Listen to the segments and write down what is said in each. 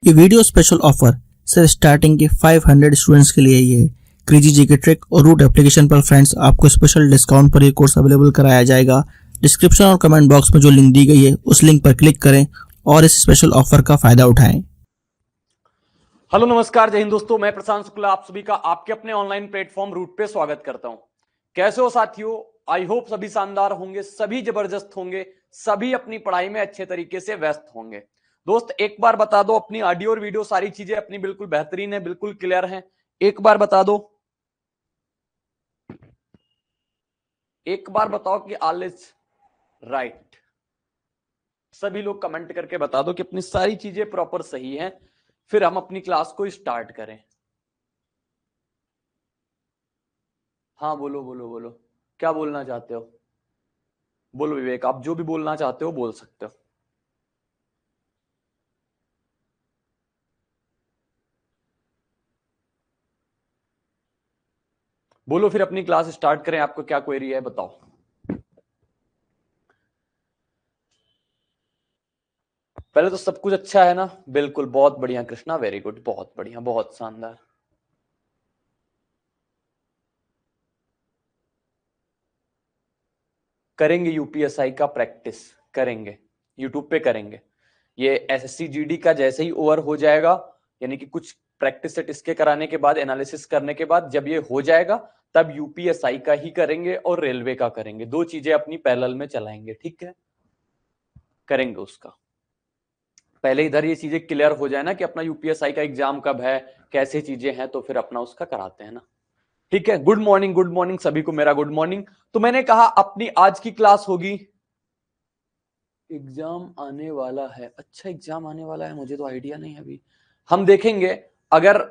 ये video special offer सिर्फ starting के 500 स्टूडेंट्स के लिए ही है। क्रेजी जीके ट्रिक और रूट एप्लीकेशन पर फ्रेंड्स आपको स्पेशल डिस्काउंट पर ये कोर्स अवेलेबल कराया जाएगा। डिस्क्रिप्शन और कमेंट बॉक्स में जो लिंक दी गई है उस लिंक पर क्लिक करें और इस स्पेशल ऑफर का फायदा उठाएं। हेलो नमस्कार, जय हिंद दोस्तों, मैं प्रशांत शुक्ला आप सभी का आपके अपने ऑनलाइन प्लेटफॉर्म रूट पे स्वागत करता हूं। कैसे हो साथियों? आई होप सभी शानदार होंगे, सभी जबरदस्त होंगे, सभी अपनी पढ़ाई में अच्छे तरीके से व्यस्त होंगे। दोस्त एक बार बता दो, अपनी ऑडियो और वीडियो सारी चीजें अपनी बिल्कुल बेहतरीन है, बिल्कुल क्लियर है? एक बार बता दो, एक बार बताओ कि ऑल इज राइट। सभी लोग कमेंट करके बता दो कि अपनी सारी चीजें प्रॉपर सही हैं, फिर हम अपनी क्लास को स्टार्ट करें। हाँ बोलो बोलो बोलो, क्या बोलना चाहते हो? बोलो विवेक, आप जो भी बोलना चाहते हो बोल सकते हो। बोलो फिर अपनी क्लास स्टार्ट करें। आपको क्या क्वेरी है बताओ। पहले तो सब कुछ अच्छा है ना? बिल्कुल, बहुत बढ़िया कृष्णा, वेरी गुड, बहुत बढ़िया, बहुत शानदार। करेंगे यूपीएसआई का प्रैक्टिस, करेंगे यूट्यूब पे करेंगे। ये एसएससी जीडी का जैसे ही ओवर हो जाएगा, यानी कि कुछ प्रैक्टिस सेट इसके कराने के बाद, एनालिसिस करने के बाद जब ये हो जाएगा तब यूपीएसआई का ही करेंगे और रेलवे का करेंगे। दो चीजें अपनी पैरेलल में चलाएंगे, ठीक है? करेंगे उसका। पहले इधर ये चीजें क्लियर हो जाए ना कि अपना यूपीएसआई का एग्जाम कब है, कैसे चीजें हैं, तो फिर अपना उसका कराते हैं ना। ठीक है, गुड मॉर्निंग, गुड मॉर्निंग सभी को, मेरा गुड मॉर्निंग। तो मैंने कहा अपनी आज की क्लास होगी, एग्जाम आने वाला है। अच्छा, एग्जाम आने वाला है, मुझे तो आइडिया नहीं है अभी। हम देखेंगे, अगर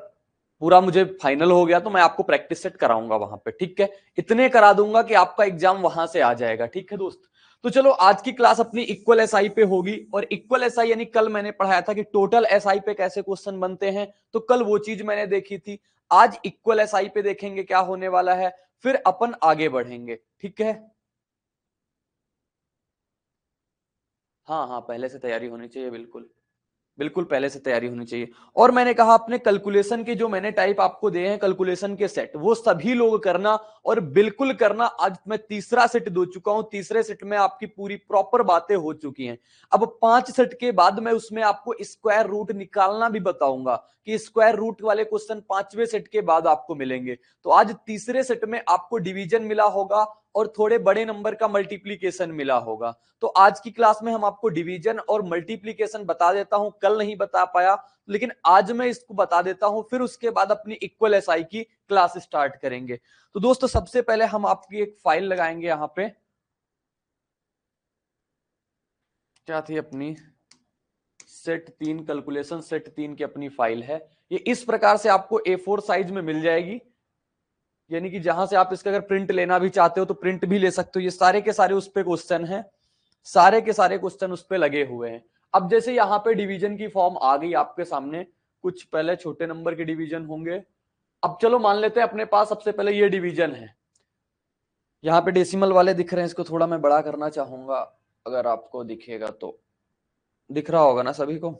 पूरा मुझे फाइनल हो गया तो मैं आपको प्रैक्टिस सेट कराऊंगा वहां पे, ठीक है? इतने करा दूंगा कि आपका एग्जाम वहां से आ जाएगा, ठीक है दोस्त? तो चलो आज की क्लास अपनी इक्वल एसआई पे होगी। और इक्वल एसआई यानी कल मैंने पढ़ाया था कि टोटल एसआई पे कैसे क्वेश्चन बनते हैं, तो कल वो चीज मैंने देखी थी। आज इक्वल एसआई पे देखेंगे क्या होने वाला है, फिर अपन आगे बढ़ेंगे, ठीक है? हाँ हाँ, पहले से तैयारी होनी चाहिए, बिल्कुल बिल्कुल पहले से तैयारी होनी चाहिए। और मैंने कहा अपने कैलकुलेशन के जो मैंने टाइप आपको दिए हैं, कैलकुलेशन के सेट, वो सभी लोग करना और बिल्कुल करना। आज मैं तीसरा सेट दे चुका हूं, तीसरे सेट में आपकी पूरी प्रॉपर बातें हो चुकी हैं। अब 5 सेट के बाद मैं उसमें आपको स्क्वायर रूट निकालना भी बताऊंगा कि स्क्वायर रूट वाले क्वेश्चन 5वें सेट के बाद आपको मिलेंगे। तो आज तीसरे सेट में आपको डिवीजन मिला होगा और थोड़े बड़े नंबर का मल्टीप्लीकेशन मिला होगा। तो आज की क्लास में हम आपको डिवीजन और मल्टीप्लीकेशन बता देता हूं, कल नहीं बता पाया लेकिन आज मैं इसको बता देता हूं, फिर उसके बाद अपनी इक्वल एसआई की क्लास स्टार्ट करेंगे। तो दोस्तों सबसे पहले हम आपकी एक फाइल लगाएंगे यहां पे, क्या थी अपनी सेट 3, कैलकुलेशन सेट 3 की अपनी फाइल है। ये इस प्रकार से आपको A4 साइज में मिल जाएगी, यानी कि जहां से आप इसका अगर प्रिंट लेना भी चाहते हो तो प्रिंट भी ले सकते हो। ये सारे के सारे उस पे क्वेश्चन हैं, सारे के सारे क्वेश्चन उस पे लगे हुए हैं। अब जैसे यहाँ पे डिवीजन की फॉर्म आ गई आपके सामने, कुछ पहले छोटे नंबर के डिवीजन होंगे। अब चलो मान लेते हैं अपने पास सबसे पहले ये डिवीजन है, यहाँ पे डेसिमल वाले दिख रहे हैं, इसको थोड़ा मैं बड़ा करना चाहूंगा, अगर आपको दिखेगा तो दिख रहा होगा ना सभी को।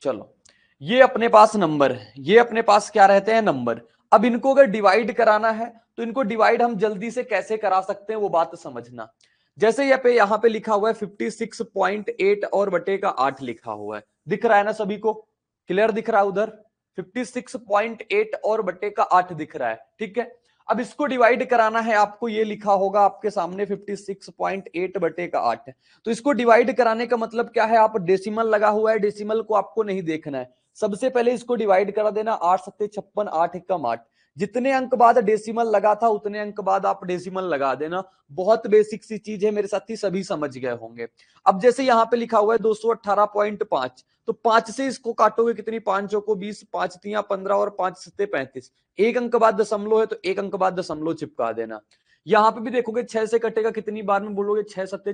चलो, ये अपने पास नंबर है, ये अपने पास क्या रहते हैं, नंबर। अब इनको अगर डिवाइड कराना है तो इनको डिवाइड हम जल्दी से कैसे करा सकते हैं वो बात समझना। जैसे यहाँ पे लिखा हुआ है 56.8 और बटे का 8 लिखा हुआ है, दिख रहा है ना सभी को? क्लियर दिख रहा है उधर? 56.8 और बटे का 8 दिख रहा है, ठीक है? अब इसको डिवाइड कराना है आपको, ये लिखा होगा आपके सामने 56.8 बटे का 8। तो इसको डिवाइड कराने का मतलब क्या है, आप डेसिमल लगा हुआ है, डेसिमल को आपको नहीं देखना है। सबसे पहले इसको डिवाइड करा देना, 8 सत्ते 56, 8 एकम 8। जितने अंक बाद डेसिमल लगा था उतने अंक बाद आप डेसिमल लगा देना। बहुत बेसिक सी चीज है मेरे साथी, सभी समझ गए होंगे। अब जैसे यहाँ पे लिखा हुआ है 218.5, तो 5 से इसको काटोगे कितनी, 5 को 20, 5 तियां 15 और 5 सत्ते 35। एक अंक बाद दशमलव है तो एक अंक बाद दशमलव चिपका देना। यहाँ पे भी देखोगे 6 से कटेगा कितनी बार में बोलोगे, 6 सत्ते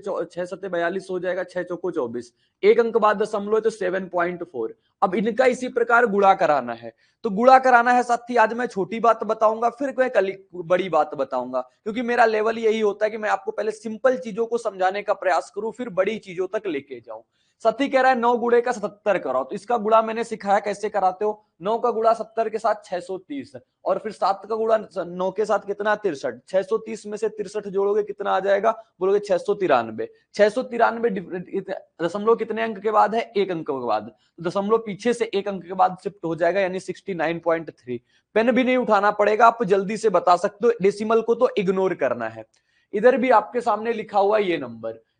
42 हो जाएगा, 6 चौको 24। एक अंक बाद दशमलव है तो 7.4। अब इनका इसी प्रकार गुणा कराना है। तो गुणा कराना है साथी, आज मैं छोटी बात बताऊंगा, फिर मैं कल बड़ी बात बताऊंगा, क्योंकि मेरा लेवल यही होता है कि मैं आपको पहले सिंपल चीजों को समझाने का प्रयास करूं, फिर बड़ी चीजों तक लेके जाऊं। सती कह रहा है 9 गुणे का 77 कराओ, तो इसका गुणा मैंने सिखाया कैसे कराते हो। 9 का गुणा 70 के साथ 630, और फिर 7 का गुणा 9 के साथ कितना 63, 630 में से 63 जोड़ोगे कितना आ जाएगा, बोलोगे 693। 693 दशमलव कितने अंक के बाद है, एक अंक के बाद, तो दशमलव पीछे से एक अंक के बाद शिफ्ट हो जाएगा, यानी 69.3। पेन भी नहीं उठाना पड़ेगा, आप जल्दी से बता सकते हो, डेसिमल को तो इग्नोर करना है। इधर भी आपके सामने लिखा हुआ है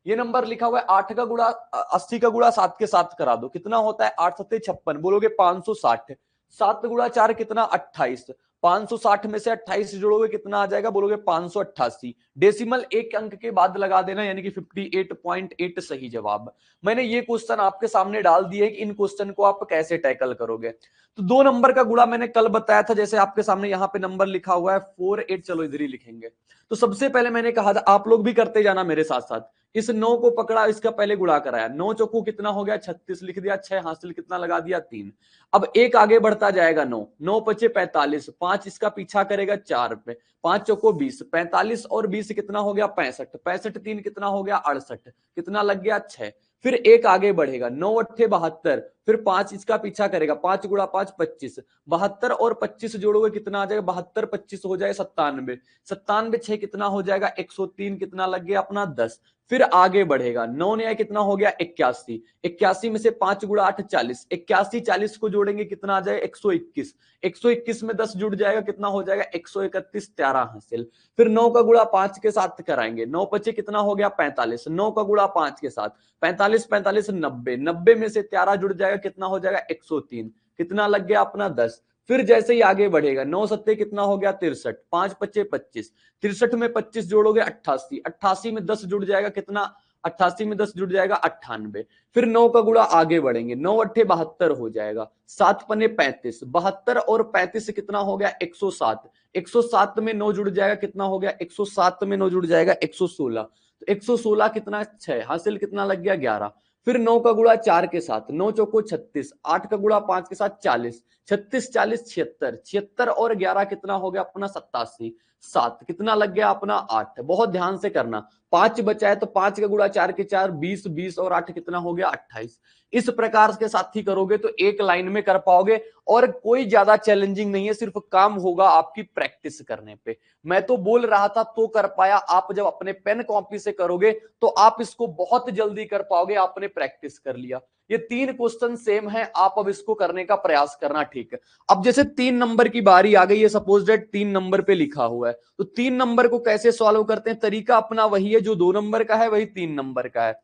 ये नंबर लिखा हुआ है 8 का गुणा 80 का गुणा 7 के साथ करा दो, कितना होता है 8 7 56, बोलोगे 560। 7 गुणा 4 कितना 28, 560 में से 28 जोड़ोगे कितना आ जाएगा, बोलोगे 588। डेसिमल एक अंक के बाद लगा देना, यानी कि 58.8 सही जवाब। मैंने ये क्वेश्चन आपके सामने डाल दिए कि इन क्वेश्चन को आप कैसे टैकल करोगे। तो 2 नंबर का गुणा मैंने कल बताया था, जैसे आपके सामने यहाँ पे नंबर लिखा हुआ है 48, चलो इधर ही लिखेंगे। तो सबसे पहले मैंने कहा था, आप लोग भी करते जाना मेरे साथ साथ, इस 9 को पकड़ा, इसका पहले गुणा कराया, 9 चौको कितना हो गया 36, लिख दिया, 6 हासिल कितना लगा दिया 3। अब एक आगे बढ़ता जाएगा 9, 9 पचे 45, 5 इसका पीछा करेगा 4 पे, 5 चौको 20, 45 और 20 कितना हो गया 65, 65 3 कितना हो गया 68, कितना लग गया 6। फिर एक आगे बढ़ेगा, 9 अट्ठे 72, फिर 5 इसका पीछा करेगा, 5 गुणा 5 25, 72 और 25 जोड़ोगे कितना आ जाएगा, 72 25 हो जाएगा 97, 97 6 कितना हो जाएगा 103, कितना लग गया अपना 10। फिर आगे बढ़ेगा, 9 ने कितना हो गया 81, 81 में से 5 गुणा 8 40, 81 40 को जोड़ेंगे कितना आ जाएगा 121, 121 में 10 जुड़ जाएगा कितना हो जाएगा 131, 13 हासिल। फिर 9 का गुणा 5 के साथ कराएंगे, 9 पचे कितना हो गया 45, 9 का गुणा 5 के साथ 45 45 90, 90 में से 13 जुड़ जाएगा कितना हो जाएगा 103, कितना लग गया अपना 10। फिर जैसे ही आगे बढ़ेगा, 9 सत्ते कितना हो गया 63, 5 पच्चे 25, 63 में 25 जोड़ोगे 88, 88 में 10 जुड़ जाएगा कितना, 88 में 10 जुड़ जाएगा 98। फिर 9 का गुणा आगे बढ़ेंगे, 9 अट्ठे 72 हो जाएगा, 7 पने 35, 72 और 35 कितना हो गया 107, 107 में 9 जुड़ जाएगा कितना हो गया 107 में 9 जुड़ जाएगा 116, तो 116 कितना 6 हासिल कितना लग गया 11। फिर 9 का गुणा 4 के साथ, 9 चौको 36, 8 का गुणा 5 के साथ 40, 36 40 76, 76 और 11 कितना हो गया अपना 87, 7 कितना लग गया अपना 8। बहुत ध्यान से करना, 5 बचा है तो 5 का गुणा 4 के 4 20, 20 और 8 कितना हो गया 28। इस प्रकार के साथ ही करोगे तो एक लाइन में कर पाओगे, और कोई ज्यादा चैलेंजिंग नहीं है, सिर्फ काम होगा आपकी प्रैक्टिस करने पे। मैं तो बोल रहा था तो कर पाया, आप जब अपने पेन कॉपी से करोगे तो आप इसको बहुत जल्दी कर पाओगे, आपने प्रैक्टिस कर लिया। ये 3 क्वेश्चन सेम है, आप अब इसको करने का प्रयास करना, ठीक है। अब जैसे 3 नंबर की बारी आ गई है, सपोज डेट 3 नंबर पे लिखा हुआ है, तो 3 नंबर को कैसे सॉल्व करते हैं, तरीका अपना वही है जो 2 नंबर का है, वही 3 नंबर का है।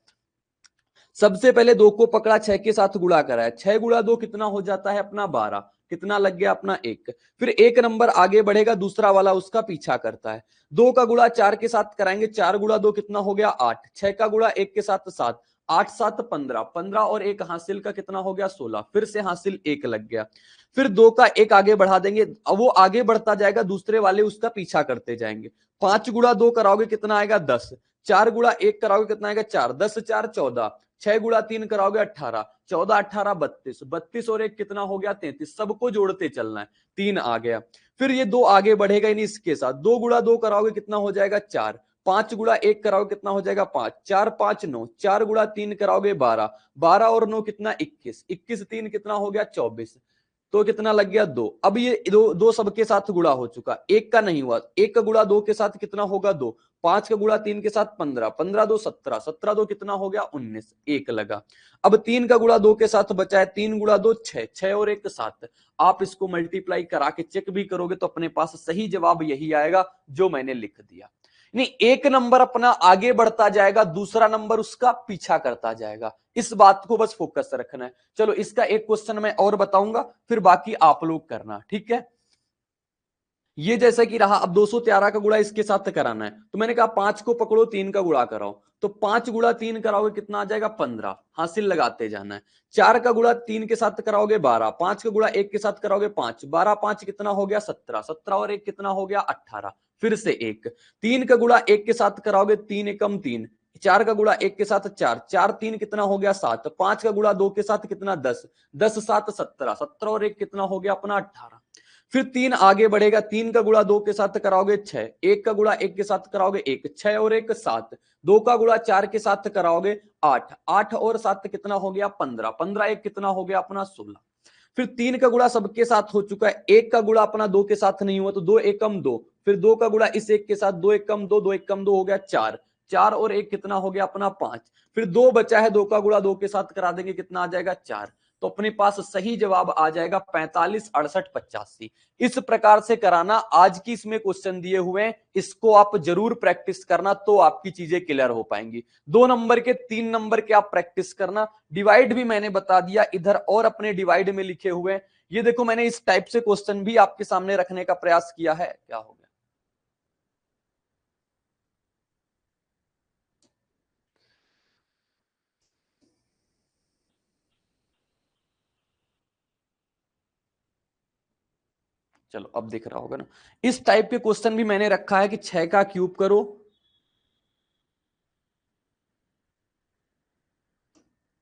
सबसे पहले 2 को पकड़ा, 6 के साथ गुणा करा है, 6 गुणा 2 कितना हो जाता है अपना 12, कितना लग गया अपना 1। फिर एक नंबर आगे बढ़ेगा, दूसरा वाला उसका पीछा करता है, 2 का गुणा 4 के साथ कराएंगे, 4 गुणा 2 कितना हो गया 8, 6 का गुणा 1 के साथ 7, 8 7 15, 15 और 1 हासिल का कितना हो गया 16, फिर से हासिल 1 लग गया। फिर 2 का 1 आगे बढ़ा देंगे, अब वो आगे बढ़ता जाएगा, दूसरे वाले उसका पीछा करते जाएंगे, 5 गुणा 2 कराओगे कितना आएगा 10, 4 गुणा 1 कराओगे कितना आएगा 4, 10 4 14, 6 गुणा 3 कराओगे 18, 14 18 32, 32 और 1 कितना हो गया 33, सबको जोड़ते चलना है, 3 आ गया। फिर ये 2 आगे बढ़ेगा यानी इसके साथ, 2 गुणा 2 कराओगे कितना हो जाएगा 4, 5 गुणा 1 कराओगे कितना हो जाएगा 5, 4 5 9, 4 गुणा 3 कराओगे 12, 12 और 9 कितना 21, 21 3 कितना हो गया 24, तो कितना लग गया 2। अब ये दो सबके साथ गुणा हो चुका, 1 का नहीं हुआ, 1 का गुणा 2 के साथ कितना होगा 2, 5 का गुणा 3 के साथ 15, 15 2 17, 17 2 कितना हो गया 19, 1 लगा। अब 3 का गुणा 2 के साथ बचा है, 3 गुणा 2 6, 6 और 1 7। आप इसको मल्टीप्लाई करा के चेक भी करोगे तो अपने पास सही जवाब यही आएगा जो मैंने लिख दिया। नहीं, एक नंबर अपना आगे बढ़ता जाएगा, दूसरा नंबर उसका पीछा करता जाएगा, इस बात को बस फोकस रखना है। चलो इसका एक क्वेश्चन मैं और बताऊंगा, फिर बाकी आप लोग करना, ठीक है। ये जैसा कि रहा, अब 213 का गुणा इसके साथ कराना है, तो मैंने कहा 5 को पकड़ो 3 का गुणा कराओ, तो 5 गुणा 3 कराओगे कितना आ जाएगा 15, हासिल लगाते जाना है। 4 का गुणा 3 के साथ कराओगे 12, 5 का गुणा 1 के साथ कराओगे 5, 12 5 कितना हो गया 17, 17 और 1 कितना हो गया 18, फिर से 1। 3 का गुणा 1 के साथ कराओगे 3 एकम 3, 4 का गुणा 1 के साथ 4, 4 3 कितना हो गया 7, 5 का गुणा 2 के साथ कितना 10, 10 7 17, 17 और 1 कितना हो गया अपना 18। फिर 3 आगे बढ़ेगा, 3 का गुणा 2 के साथ कराओगे 6, 1 का गुणा 1 के साथ कराओगे 1, 6 और 1 7, 2 का गुणा 4 के साथ कराओगे 8, 8 और 7 कितना हो गया 15, 15 1 कितना हो गया अपना 16। फिर 3 का गुणा सबके साथ हो चुका है, 1 का गुणा अपना 2 के साथ नहीं हुआ तो 2 एकम 2, फिर 2 का गुणा इस 1 के साथ 2 एकम 2, 2 एकम 2 हो गया 4, 4 और 1 कितना हो गया अपना 5, फिर 2 बचा है, 2 का गुणा 2 के साथ करा देंगे कितना आ जाएगा 4। तो अपने पास सही जवाब आ जाएगा 45 68 85। इस प्रकार से कराना, आज की इसमें क्वेश्चन दिए हुए हैं, इसको आप जरूर प्रैक्टिस करना तो आपकी चीजें क्लियर हो पाएंगी। 2 नंबर के 3 नंबर के आप प्रैक्टिस करना। डिवाइड भी मैंने बता दिया इधर और अपने डिवाइड में लिखे हुए हैं। ये देखो मैंने इस टाइप से क्वेश्चन भी आपके सामने रखने का प्रयास किया है। क्या हो गया? चलो अब दिख रहा होगा ना। इस टाइप के क्वेश्चन भी मैंने रखा है कि 6 का क्यूब करो,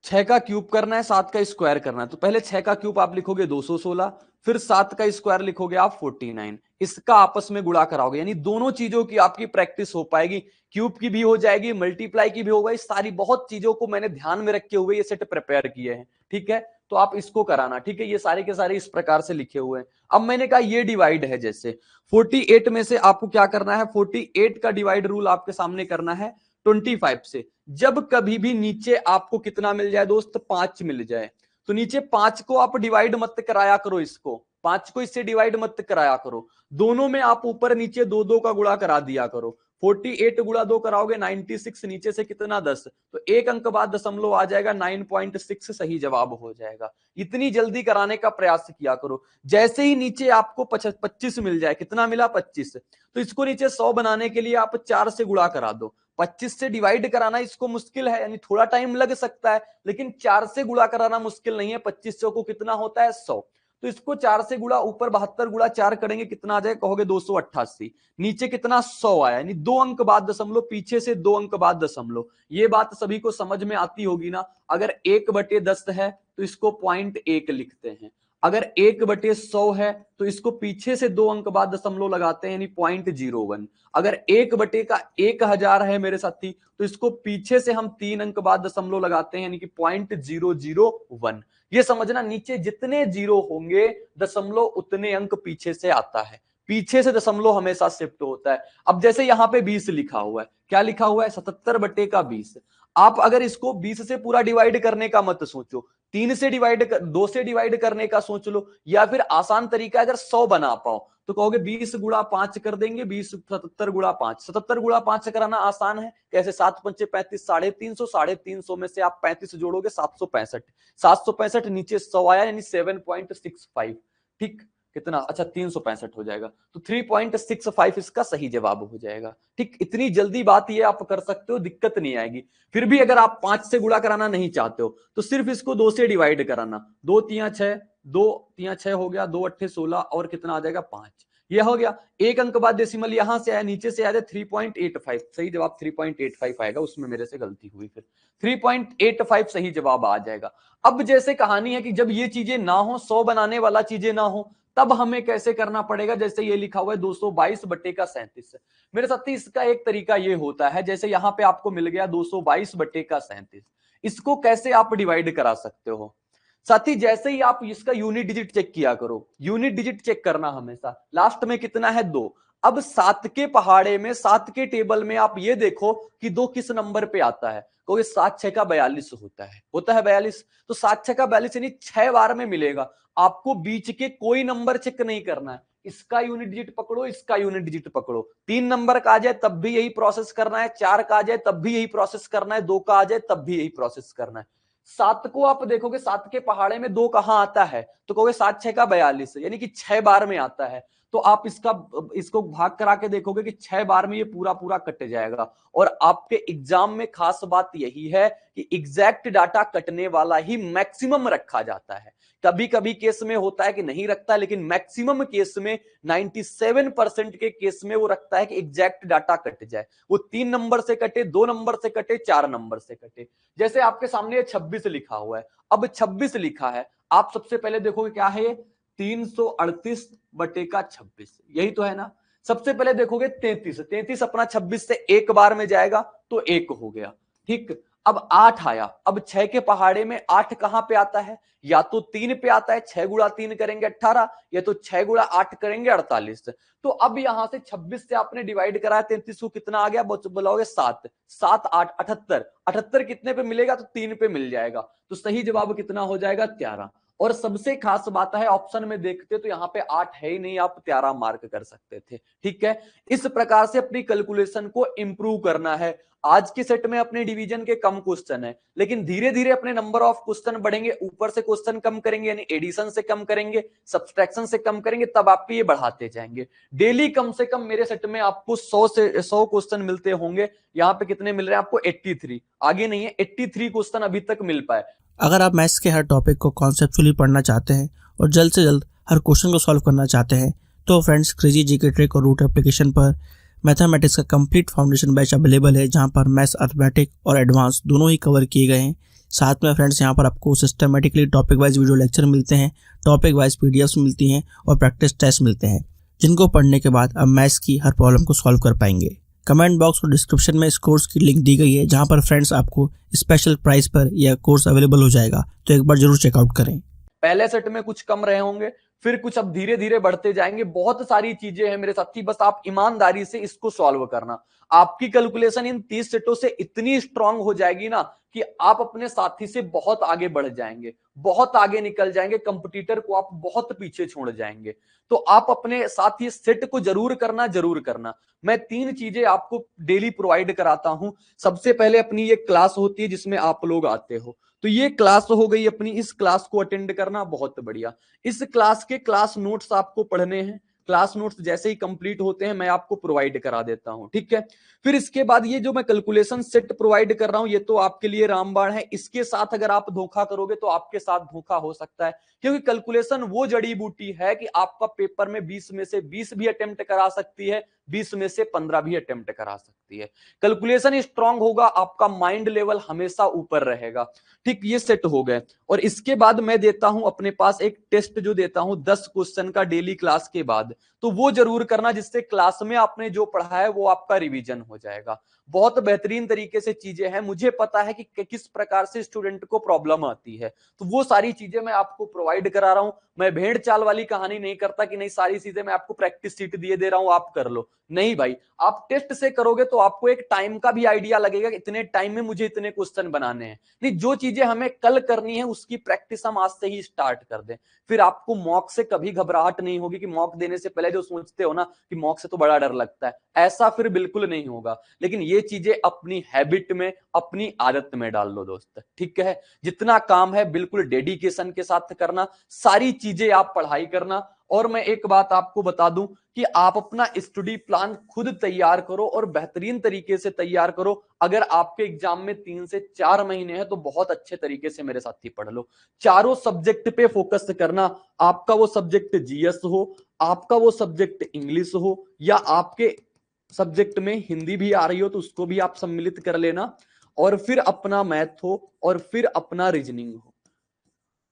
6 का क्यूब करना है, 7 का स्क्वायर करना है। तो पहले 6 का क्यूब आप लिखोगे 216, फिर 7 का स्क्वायर लिखोगे आप 49, इसका आपस में गुणा कराओगे, यानी दोनों चीजों की आपकी प्रैक्टिस हो पाएगी। क्यूब की भी हो जाएगी, मल्टीप्लाई की भी होगा। इस सारी बहुत चीजों को मैंने ध्यान में रखे हुए ये सेट प्रिपेयर किए हैं, ठीक है। तो आप इसको कराना, ठीक है। ये सारे के सारे इस प्रकार से लिखे हुए हैं। अब मैंने कहा ये डिवाइड है, जैसे 48 में से आपको क्या करना है, 48 का डिवाइड रूल आपके सामने करना है 25 से। जब कभी भी नीचे आपको कितना मिल जाए दोस्त, 5 मिल जाए, तो नीचे 5 को आप डिवाइड मत कराया करो, इसको 5 को इससे डिवाइड मत कराया करो, दोनों में आप ऊपर नीचे 2 का गुणा करा दिया करो। 48 गुणा 2 कराओगे 96, नीचे से कितना 10, तो एक अंक बाद दशमलव आ जाएगा, 9.6 सही जवाब हो जाएगा। इतनी जल्दी कराने का प्रयास किया करो। जैसे ही नीचे आपको 25 मिल जाए, कितना मिला 25, तो इसको नीचे 100 बनाने के लिए आप 4 से गुणा करा दो। 25 से डिवाइड कराना इसको मुश्किल है, यानी थोड़ा टाइम लग सकता है, लेकिन 4 से गुणा कराना मुश्किल नहीं है। 25 को कितना होता है 100, तो इसको 4 से गुणा, ऊपर 72 गुणा 4 करेंगे कितना आ जाए, कहोगे 288, नीचे कितना 100 आया, यानी 2 अंक बाद दशमलव, पीछे से 2 अंक बाद दशमलव। ये बात सभी को समझ में आती होगी ना। अगर 1/10 है तो इसको 0.1 लिखते हैं, अगर 1/100 है तो इसको पीछे से 2 अंक बाद दशमलव लगाते हैं, यानी 0.01। अगर 1/1000 है मेरे साथी, तो इसको पीछे से हम 3 अंक बाद दशमलव लगाते हैं, यानी कि 0.001। ये समझना, नीचे जितने जीरो होंगे दशमलव उतने अंक पीछे से आता है, पीछे से दशमलव हमेशा शिफ्ट होता है। अब जैसे यहां पे 20 लिखा हुआ है, क्या लिखा हुआ है 77/20। आप अगर इसको 20 से पूरा डिवाइड करने का मत सोचो, 3 से डिवाइड 2 से डिवाइड करने का सोच लो, या फिर आसान तरीका अगर 100 बना पाओ तो कहोगे 20 गुणा 5 कर देंगे, 20 77 गुणा 5, 77 गुणा 5 कराना आसान है। कैसे, 7 पंचे 35, 350, 350 में से आप 35 जोड़ोगे 765, 765 नीचे 100 आया, यानी 7.65, ठीक कितना, अच्छा 365 हो जाएगा, तो 3.65 इसका सही जवाब हो जाएगा। ठीक, इतनी जल्दी बात ये आप कर सकते हो, दिक्कत नहीं आएगी। फिर भी अगर आप 5 से गुणा कराना नहीं चाहते हो तो सिर्फ इसको 2 से डिवाइड कराना, 2 3 6, 2 3 6 हो गया, 2 8 16 और कितना आ जाएगा 5, ये हो गया। एक अंक बाद डेसिमल यहां से आया, नीचे से आया 3.85, सही जवाब 3.85 आएगा, उसमें मेरे से गलती हुई, फिर 3.85 सही जवाब आ जाएगा। अब जैसे कहानी है कि जब ये चीजें ना हो, 100 बनाने वाला चीजें ना हो, तब हमें कैसे करना पड़ेगा। जैसे ये लिखा हुआ है 222/37, मेरे साथ ही इसका एक तरीका ये होता है, जैसे यहां पे आपको मिल गया 222/37, इसको कैसे आप डिवाइड करा सकते हो। साथी जैसे ही आप इसका यूनिट डिजिट चेक किया करो, यूनिट डिजिट चेक करना हमेशा, लास्ट में कितना है 2। अब 7 के पहाड़े में, 7 के टेबल में आप ये देखो कि 2 किस नंबर पे आता है, क्योंकि 7 6 का 42 होता है 42, तो 7 6 का 42 यानी 6 बार में मिलेगा। आपको बीच के कोई नंबर चेक नहीं करना है, इसका यूनिट डिजिट पकड़ो, इसका यूनिट डिजिट पकड़ो। 3 नंबर का आ जाए तब भी यही प्रोसेस करना है, 4 का आ जाए तब भी यही प्रोसेस करना है, 2 का आ जाए तब भी यही प्रोसेस करना है। 7 को आप देखोगे, 7 के पहाड़े में 2 कहां आता है, तो कहोगे 7 6 का 42, यानी कि 6 बार में आता है। तो आप इसको भाग करा के देखोगे कि 6 बार में ये पूरा पूरा कट जाएगा। और आपके एग्जाम में खास बात यही है कि एग्जैक्ट डाटा कटने वाला ही मैक्सिमम रखा जाता है। कभी कभी केस में होता है कि नहीं रखता, लेकिन मैक्सिमम केस में 97% के केस में वो रखता है कि एग्जैक्ट डाटा कट जाए, वो 3 नंबर से कटे, 2 नंबर से कटे, 4 नंबर से कटे। जैसे आपके सामने 26 लिखा हुआ है, अब 26 लिखा है, आप सबसे पहले देखोगे क्या है, 338/26, यही तो है ना। सबसे पहले देखोगे 33 अपना 26 से एक बार में जाएगा तो 1 हो गया, ठीक। अब 8 आया, अब 6 के पहाड़े में 8 कहां पे आता है, या तो 3 पे आता है, 6 गुणा 3 करेंगे 18, या तो 6 गुणा 8 करेंगे 48। तो अब यहां से 26 से आपने डिवाइड करा 33 को, कितना आ गया बोलोगे 7, 7 8 78, 78 कितने पे मिलेगा, तो 3 पे मिल जाएगा। तो सही जवाब कितना हो जाएगा, 13। और सबसे खास बात है, ऑप्शन में देखते तो यहाँ पे 8 है ही नहीं, आप 13 मार्क कर सकते थे, ठीक है। इस प्रकार से अपनी कैलकुलेशन को इंप्रूव करना है। आज के सेट में अपने डिवीजन के कम क्वेश्चन है, लेकिन धीरे धीरे अपने नंबर ऑफ क्वेश्चन बढ़ेंगे, ऊपर से क्वेश्चन कम करेंगे, यानी एडिशन से कम करेंगे, सब्सट्रैक्शन से कम करेंगे, तब आप ये बढ़ाते जाएंगे। डेली कम से कम मेरे सेट में आपको 100 क्वेश्चन मिलते होंगे। यहाँ पे कितने मिल रहे हैं आपको, 83, आगे नहीं है, 83 क्वेश्चन अभी तक मिल पाए। अगर आप मैथ्स के हर टॉपिक को कॉन्सेप्चुअली पढ़ना चाहते हैं और जल्द से जल्द हर क्वेश्चन को सॉल्व करना चाहते हैं, तो फ्रेंड्स क्रेजी जीके ट्रिक और रूट एप्लीकेशन पर मैथमेटिक्स का कंप्लीट फाउंडेशन बैच अवेलेबल है, जहां पर मैथ्स, अर्थमेटिक और एडवांस दोनों ही कवर किए गए हैं। साथ में फ्रेंड्स यहाँ पर आपको systematically topic wise video lecture मिलते हैं, टॉपिक वाइज पीडीएफ्स मिलती हैं और प्रैक्टिस टेस्ट मिलते हैं, जिनको पढ़ने के बाद आप मैथ्स की हर प्रॉब्लम को सॉल्व कर पाएंगे। कमेंट बॉक्स और डिस्क्रिप्शन में इस कोर्स की लिंक दी गई है, जहां पर फ्रेंड्स आपको स्पेशल प्राइस पर यह कोर्स अवेलेबल हो जाएगा, तो एक बार जरूर चेकआउट करें। पहले सेट में कुछ कम रहे होंगे, फिर कुछ अब धीरे धीरे बढ़ते जाएंगे। बहुत सारी चीजें हैं मेरे साथी, बस आप ईमानदारी से इसको सॉल्व करना। आपकी कैलकुलेशन इन 30 सेटों से इतनी स्ट्रांग हो जाएगी ना कि आप अपने साथी से बहुत आगे बढ़ जाएंगे, बहुत आगे निकल जाएंगे, कंपटीटर को आप बहुत पीछे छोड़ जाएंगे। तो आप अपने साथ ये सेट को जरूर करना, जरूर करना। मैं 3 चीजें आपको डेली प्रोवाइड कराता हूं। सबसे पहले अपनी ये क्लास होती है जिसमें आप लोग आते हो, तो ये क्लास हो गई अपनी, इस क्लास को अटेंड करना बहुत बढ़िया। इस क्लास के क्लास नोट्स आपको पढ़ने हैं। क्लास नोट्स जैसे ही कंप्लीट होते हैं मैं आपको प्रोवाइड करा देता हूं, ठीक है। फिर इसके बाद ये जो मैं कैलकुलेशन सेट प्रोवाइड कर रहा हूं, ये तो आपके लिए रामबाण है। इसके साथ अगर आप धोखा करोगे तो आपके साथ धोखा हो सकता है, क्योंकि कैलकुलेशन वो जड़ी बूटी है कि आपका पेपर में 20 में से 20 भी अटेम्प्ट करा सकती है, 20 में से 15 भी अटेम्प्ट करा सकती है। कैलकुलेशन स्ट्रांग होगा, आपका माइंड लेवल हमेशा ऊपर रहेगा, ठीक। ये सेट हो गए। और इसके बाद मैं देता हूं अपने पास एक टेस्ट जो देता हूं 10 क्वेश्चन का डेली क्लास के बाद, तो वो जरूर करना, जिससे क्लास में आपने जो पढ़ा है वो आपका रिवीजन हो जाएगा। बहुत बेहतरीन तरीके से चीजें हैं, मुझे पता है कि किस प्रकार से स्टूडेंट को प्रॉब्लम आती है, तो वो सारी चीजें मैं आपको प्रोवाइड करा रहा हूं। मैं भेड़ चाल वाली कहानी नहीं करता कि नहीं सारी चीजें मैं आपको प्रैक्टिस सीट दिए दे रहा हूं आप कर लो, नहीं भाई। आप टेस्ट से करोगे तो आपको एक टाइम का भी आइडिया लगेगा कि इतने टाइम में मुझे इतने क्वेश्चन बनाने हैं। नहीं, जो चीजें हमें कल करनी है उसकी प्रैक्टिस हम आज से ही स्टार्ट कर दें, फिर आपको मॉक से कभी घबराहट नहीं होगी कि मॉक देने से पहले जो सोचते हो ना कि मॉक से तो बड़ा डर लगता है, ऐसा फिर बिल्कुल नहीं होगा। लेकिन ये चीजें अपनी हैबिट में, अपनी आदत में डाल लो दोस्त, ठीक है। जितना काम है बिल्कुल डेडिकेशन के साथ करना, सारी चीजें आप पढ़ाई करना। और मैं एक बात आपको बता दूं कि आप अपना स्टडी प्लान खुद तैयार करो और बेहतरीन तरीके से तैयार करो। अगर आपके एग्जाम में 3 से 4 महीने हैं तो बहुत अच्छे तरीके से मेरे साथी पढ़ लो। चारों सब्जेक्ट पे फोकस करना। आपका वो सब्जेक्ट जीएस हो, आपका वो सब्जेक्ट इंग्लिश हो, या आपके सब्जेक्ट में हिंदी भी आ रही हो तो उसको भी आप सम्मिलित कर लेना, और फिर अपना मैथ हो, और फिर अपना रीजनिंग हो।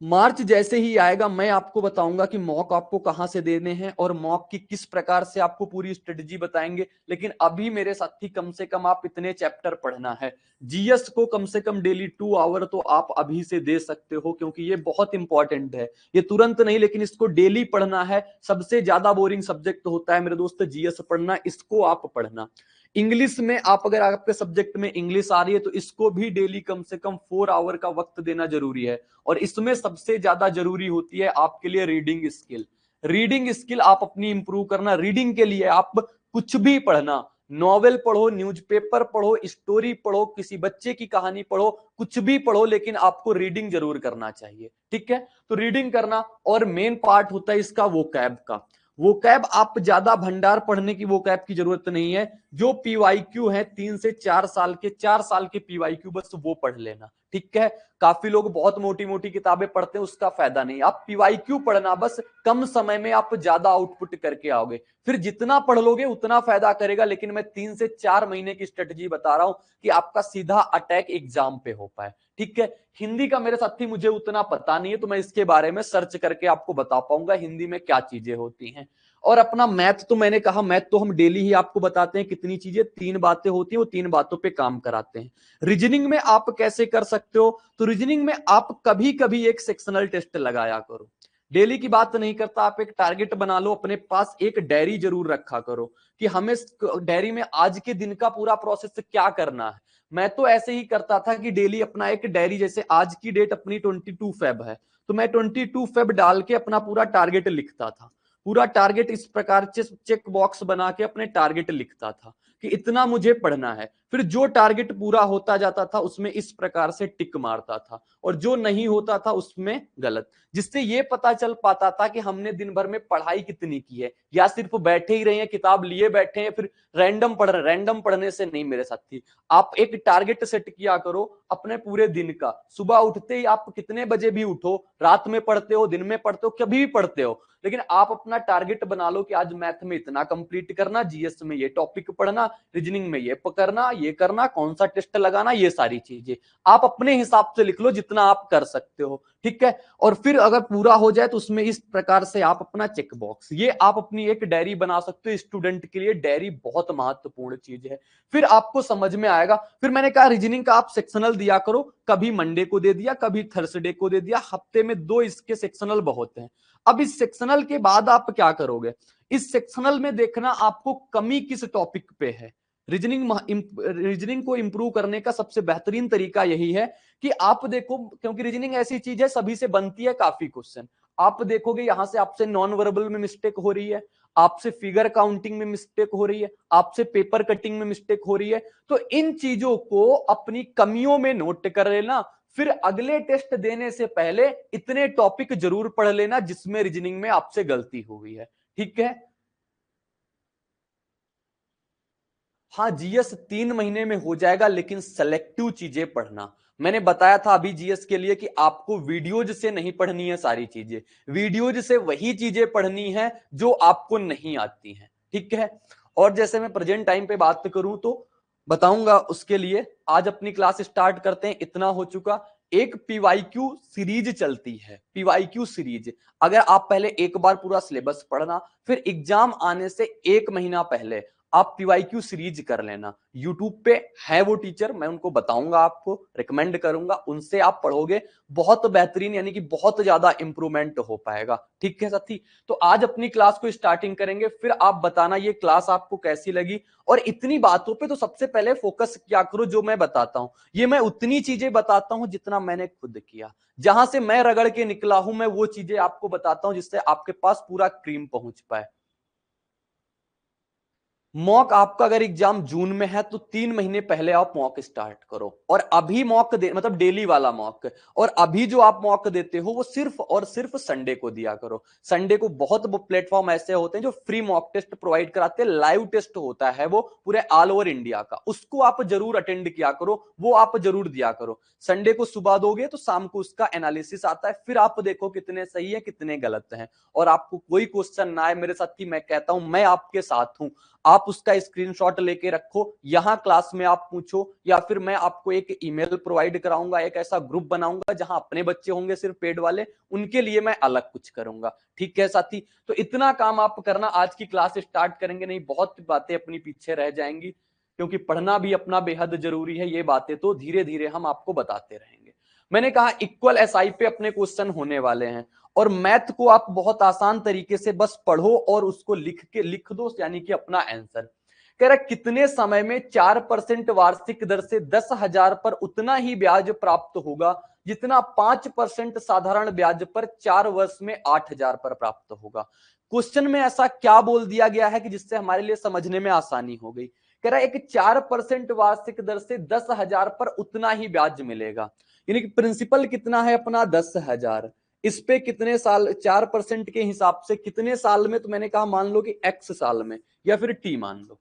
मार्च जैसे ही आएगा मैं आपको बताऊंगा कि मॉक आपको कहां से देने हैं और मॉक की किस प्रकार से आपको पूरी स्ट्रेटजी बताएंगे। लेकिन अभी मेरे साथी कम से कम आप इतने चैप्टर पढ़ना है। जीएस को कम से कम डेली 2 आवर तो आप अभी से दे सकते हो, क्योंकि ये बहुत इंपॉर्टेंट है। ये तुरंत नहीं, लेकिन इसको डेली पढ़ना है। सबसे ज्यादा बोरिंग सब्जेक्ट होता है मेरे दोस्त जीएस पढ़ना, इसको आप पढ़ना। इंग्लिश में आप, अगर आपके सब्जेक्ट में इंग्लिश आ रही है तो इसको भी डेली कम से कम 4 आवर का वक्त देना जरूरी है। और इसमें सबसे ज्यादा जरूरी होती है आपके लिए रीडिंग स्किल। रीडिंग स्किल आप अपनी इंप्रूव करना। रीडिंग के लिए आप कुछ भी पढ़ना, नॉवेल पढ़ो, न्यूज़पेपर पढ़ो, स्टोरी पढ़ो, किसी बच्चे की कहानी पढ़ो, कुछ भी पढ़ो, लेकिन आपको रीडिंग जरूर करना चाहिए, ठीक है। तो रीडिंग करना। और मेन पार्ट होता है इसका वोकैब का। वोकैब आप ज्यादा भंडार पढ़ने की वोकैब की जरूरत नहीं है। जो पीवाईक्यू है 3 से 4 साल के, 4 साल के पीवाईक्यू बस वो पढ़ लेना, ठीक है। काफी लोग बहुत मोटी मोटी किताबें पढ़ते हैं, उसका फायदा नहीं। आप पीवाईक्यू पढ़ना, बस कम समय में आप ज्यादा आउटपुट करके आओगे, फिर जितना पढ़ लोगे उतना फायदा करेगा। लेकिन मैं 3 से 4 महीने की स्ट्रेटजी बता रहा हूं कि आपका सीधा अटैक एग्जाम पे हो पाए, ठीक है। हिंदी का मेरे साथी मुझे उतना पता नहीं है, तो मैं इसके बारे में सर्च करके आपको बता पाऊंगा हिंदी में क्या चीजें होती हैं। और अपना मैथ तो मैंने कहा, मैथ तो हम डेली ही आपको बताते हैं कितनी चीजें, 3 बातें होती हैं, वो 3 बातों पे काम कराते हैं। रीजनिंग में आप कैसे कर सकते हो, तो रीजनिंग में आप कभी कभी एक सेक्शनल टेस्ट लगाया करो। डेली की बात नहीं करता, आप एक टारगेट बना लो, अपने पास एक डायरी जरूर रखा करो कि हमें डायरी में आज के दिन का पूरा प्रोसेस क्या करना है। मैं तो ऐसे ही करता था कि डेली अपना एक डायरी, जैसे आज की डेट अपनी 22 फेब है, तो मैं 22 फेब डाल के अपना पूरा टारगेट लिखता था। पूरा टारगेट इस प्रकार से चेक बॉक्स बना के अपने टारगेट लिखता था कि इतना मुझे पढ़ना है। फिर जो टारगेट पूरा होता जाता था उसमें इस प्रकार से टिक मारता था, और जो नहीं होता था उसमें गलत, जिससे ये पता चल पाता था कि हमने दिन भर में पढ़ाई कितनी की है, या सिर्फ बैठे ही रहे हैं, किताब लिए बैठे हैं, फिर रैंडम पढ़ रहे। रैंडम पढ़ने से नहीं मेरे साथी, आप एक टारगेट सेट किया करो अपने पूरे दिन का। सुबह उठते ही आप कितने बजे भी उठो, रात में पढ़ते हो, दिन में पढ़ते हो, कभी भी पढ़ते हो, लेकिन आप अपना टारगेट बना लो कि आज मैथ में इतना कंप्लीट करना, जीएस में ये टॉपिक पढ़ना, रीजनिंग में ये पकड़ना, ये करना, कौन सा टेस्ट लगाना, ये सारी चीजें आप अपने हिसाब से लिख लो जितना आप कर सकते हो, ठीक है। और फिर अगर पूरा हो जाए तो उसमें इस प्रकार से आप अपना चेक बॉक्स, ये आप अपनी एक डायरी बना सकते हो। स्टूडेंट के लिए डायरी बहुत महत्वपूर्ण चीज है, फिर आपको समझ में आएगा। फिर मैंने कहा रीजनिंग का आप सेक्शनल दिया करो, कभी मंडे को दे दिया, कभी थर्सडे को दे दिया, हफ्ते में 2 इसके सेक्शनल बहुत हैं। अब इस सेक्शनल के बाद आप क्या करोगे, इस सेक्शनल में देखना आपको कमी किस टॉपिक पे है। रीजनिंग को इंप्रूव करने का सबसे बेहतरीन तरीका यही है कि आप देखो, क्योंकि रीजनिंग ऐसी चीज है सभी से बनती है काफी क्वेश्चन। आप देखोगे यहां से आपसे नॉन वर्बल में मिस्टेक हो रही है, आपसे फिगर काउंटिंग में मिस्टेक हो रही है, आपसे पेपर कटिंग में मिस्टेक हो रही है, तो इन चीजों को अपनी कमियों में नोट कर लेना। फिर अगले टेस्ट देने से पहले इतने टॉपिक जरूर पढ़ लेना जिसमें रीजनिंग में आपसे गलती हुई है, ठीक है। हाँ, जीएस 3 महीने में हो जाएगा, लेकिन सेलेक्टिव चीजें पढ़ना। मैंने बताया था अभी जीएस के लिए कि आपको वीडियोज से नहीं पढ़नी है सारी चीजें, वीडियोज से वही चीजें पढ़नी है जो आपको नहीं आती हैं, ठीक है। और जैसे मैं प्रेजेंट टाइम पे बात करूं तो बताऊंगा, उसके लिए आज अपनी क्लास स्टार्ट करते हैं। इतना हो चुका, एक पीवाईक्यू सीरीज चलती है, पीवाईक्यू सीरीज। अगर आप पहले एक बार पूरा सिलेबस पढ़ना, फिर एग्जाम आने से 1 महीना पहले आप पीवाईक्यू सीरीज कर लेना। यूट्यूब पे है वो टीचर, मैं उनको बताऊंगा, आपको रिकमेंड करूंगा, उनसे आप पढ़ोगे, बहुत बेहतरीन, यानी कि बहुत ज्यादा इंप्रूवमेंट हो पाएगा, ठीक है साथी। तो आज अपनी क्लास को स्टार्टिंग करेंगे, फिर आप बताना ये क्लास आपको कैसी लगी। और इतनी बातों पे तो सबसे पहले फोकस किया करो जो मैं बताता हूं, ये मैं उतनी चीजें बताता हूं जितना मैंने खुद किया, जहां से मैं रगड़ के निकला हूं, मैं वो चीजें आपको बताता हूं जिससे आपके पास पूरा क्रीम पहुंच पाए। मॉक आपका अगर एग्जाम जून में है तो 3 महीने पहले आप मॉक स्टार्ट करो, और अभी मॉक दे, मतलब डेली वाला मॉक, और अभी जो आप मॉक देते हो वो सिर्फ और सिर्फ संडे को दिया करो। संडे को बहुत प्लेटफॉर्म ऐसे होते हैं जो फ्री मॉक टेस्ट प्रोवाइड कराते हैं, लाइव टेस्ट होता है वो पूरे ऑल ओवर इंडिया का, उसको आप जरूर अटेंड किया करो, वो आप जरूर दिया करो। संडे को सुबह दोगे तो शाम को उसका एनालिसिस आता है, फिर आप देखो कितने सही है कितने गलत हैं। और आपको कोई क्वेश्चन ना आए मेरे साथी, मैं कहता हूं मैं आपके साथ हूं, आप उसका स्क्रीनशॉट लेके रखो, यहां क्लास में आप पूछो, या फिर मैं आपको एक ईमेल प्रोवाइड कराऊंगा, एक ऐसा ग्रुप बनाऊंगा जहां अपने बच्चे होंगे सिर्फ पेड वाले, उनके लिए मैं अलग कुछ करूंगा, ठीक है साथी। तो इतना काम आप करना, आज की क्लास स्टार्ट करेंगे, नहीं बहुत बातें अपनी पीछे रह जाएंगी, क्योंकि पढ़ना भी अपना बेहद जरूरी है। ये बातें तो धीरे धीरे हम आपको बताते रहेंगे। मैंने कहा इक्वल एसआई पे अपने क्वेश्चन होने वाले हैं, और मैथ को आप बहुत आसान तरीके से बस पढ़ो और उसको लिख दो, यानी कि अपना आंसर। कह रहा कितने समय में 4% वार्षिक दर से 10,000 पर उतना ही ब्याज प्राप्त होगा जितना 5% साधारण ब्याज पर 4 वर्ष में 8,000 पर प्राप्त होगा। क्वेश्चन में ऐसा क्या बोल दिया गया है कि जिससे हमारे लिए समझने में आसानी हो गई। कह रहा है एक 4% वार्षिक दर से 10,000 पर उतना ही ब्याज मिलेगा, यानी कि प्रिंसिपल कितना है अपना 10,000, इस पे कितने साल, 4% के हिसाब से कितने साल में, तो मैंने कहा मान लो कि एक्स साल में, या फिर टी मान लो,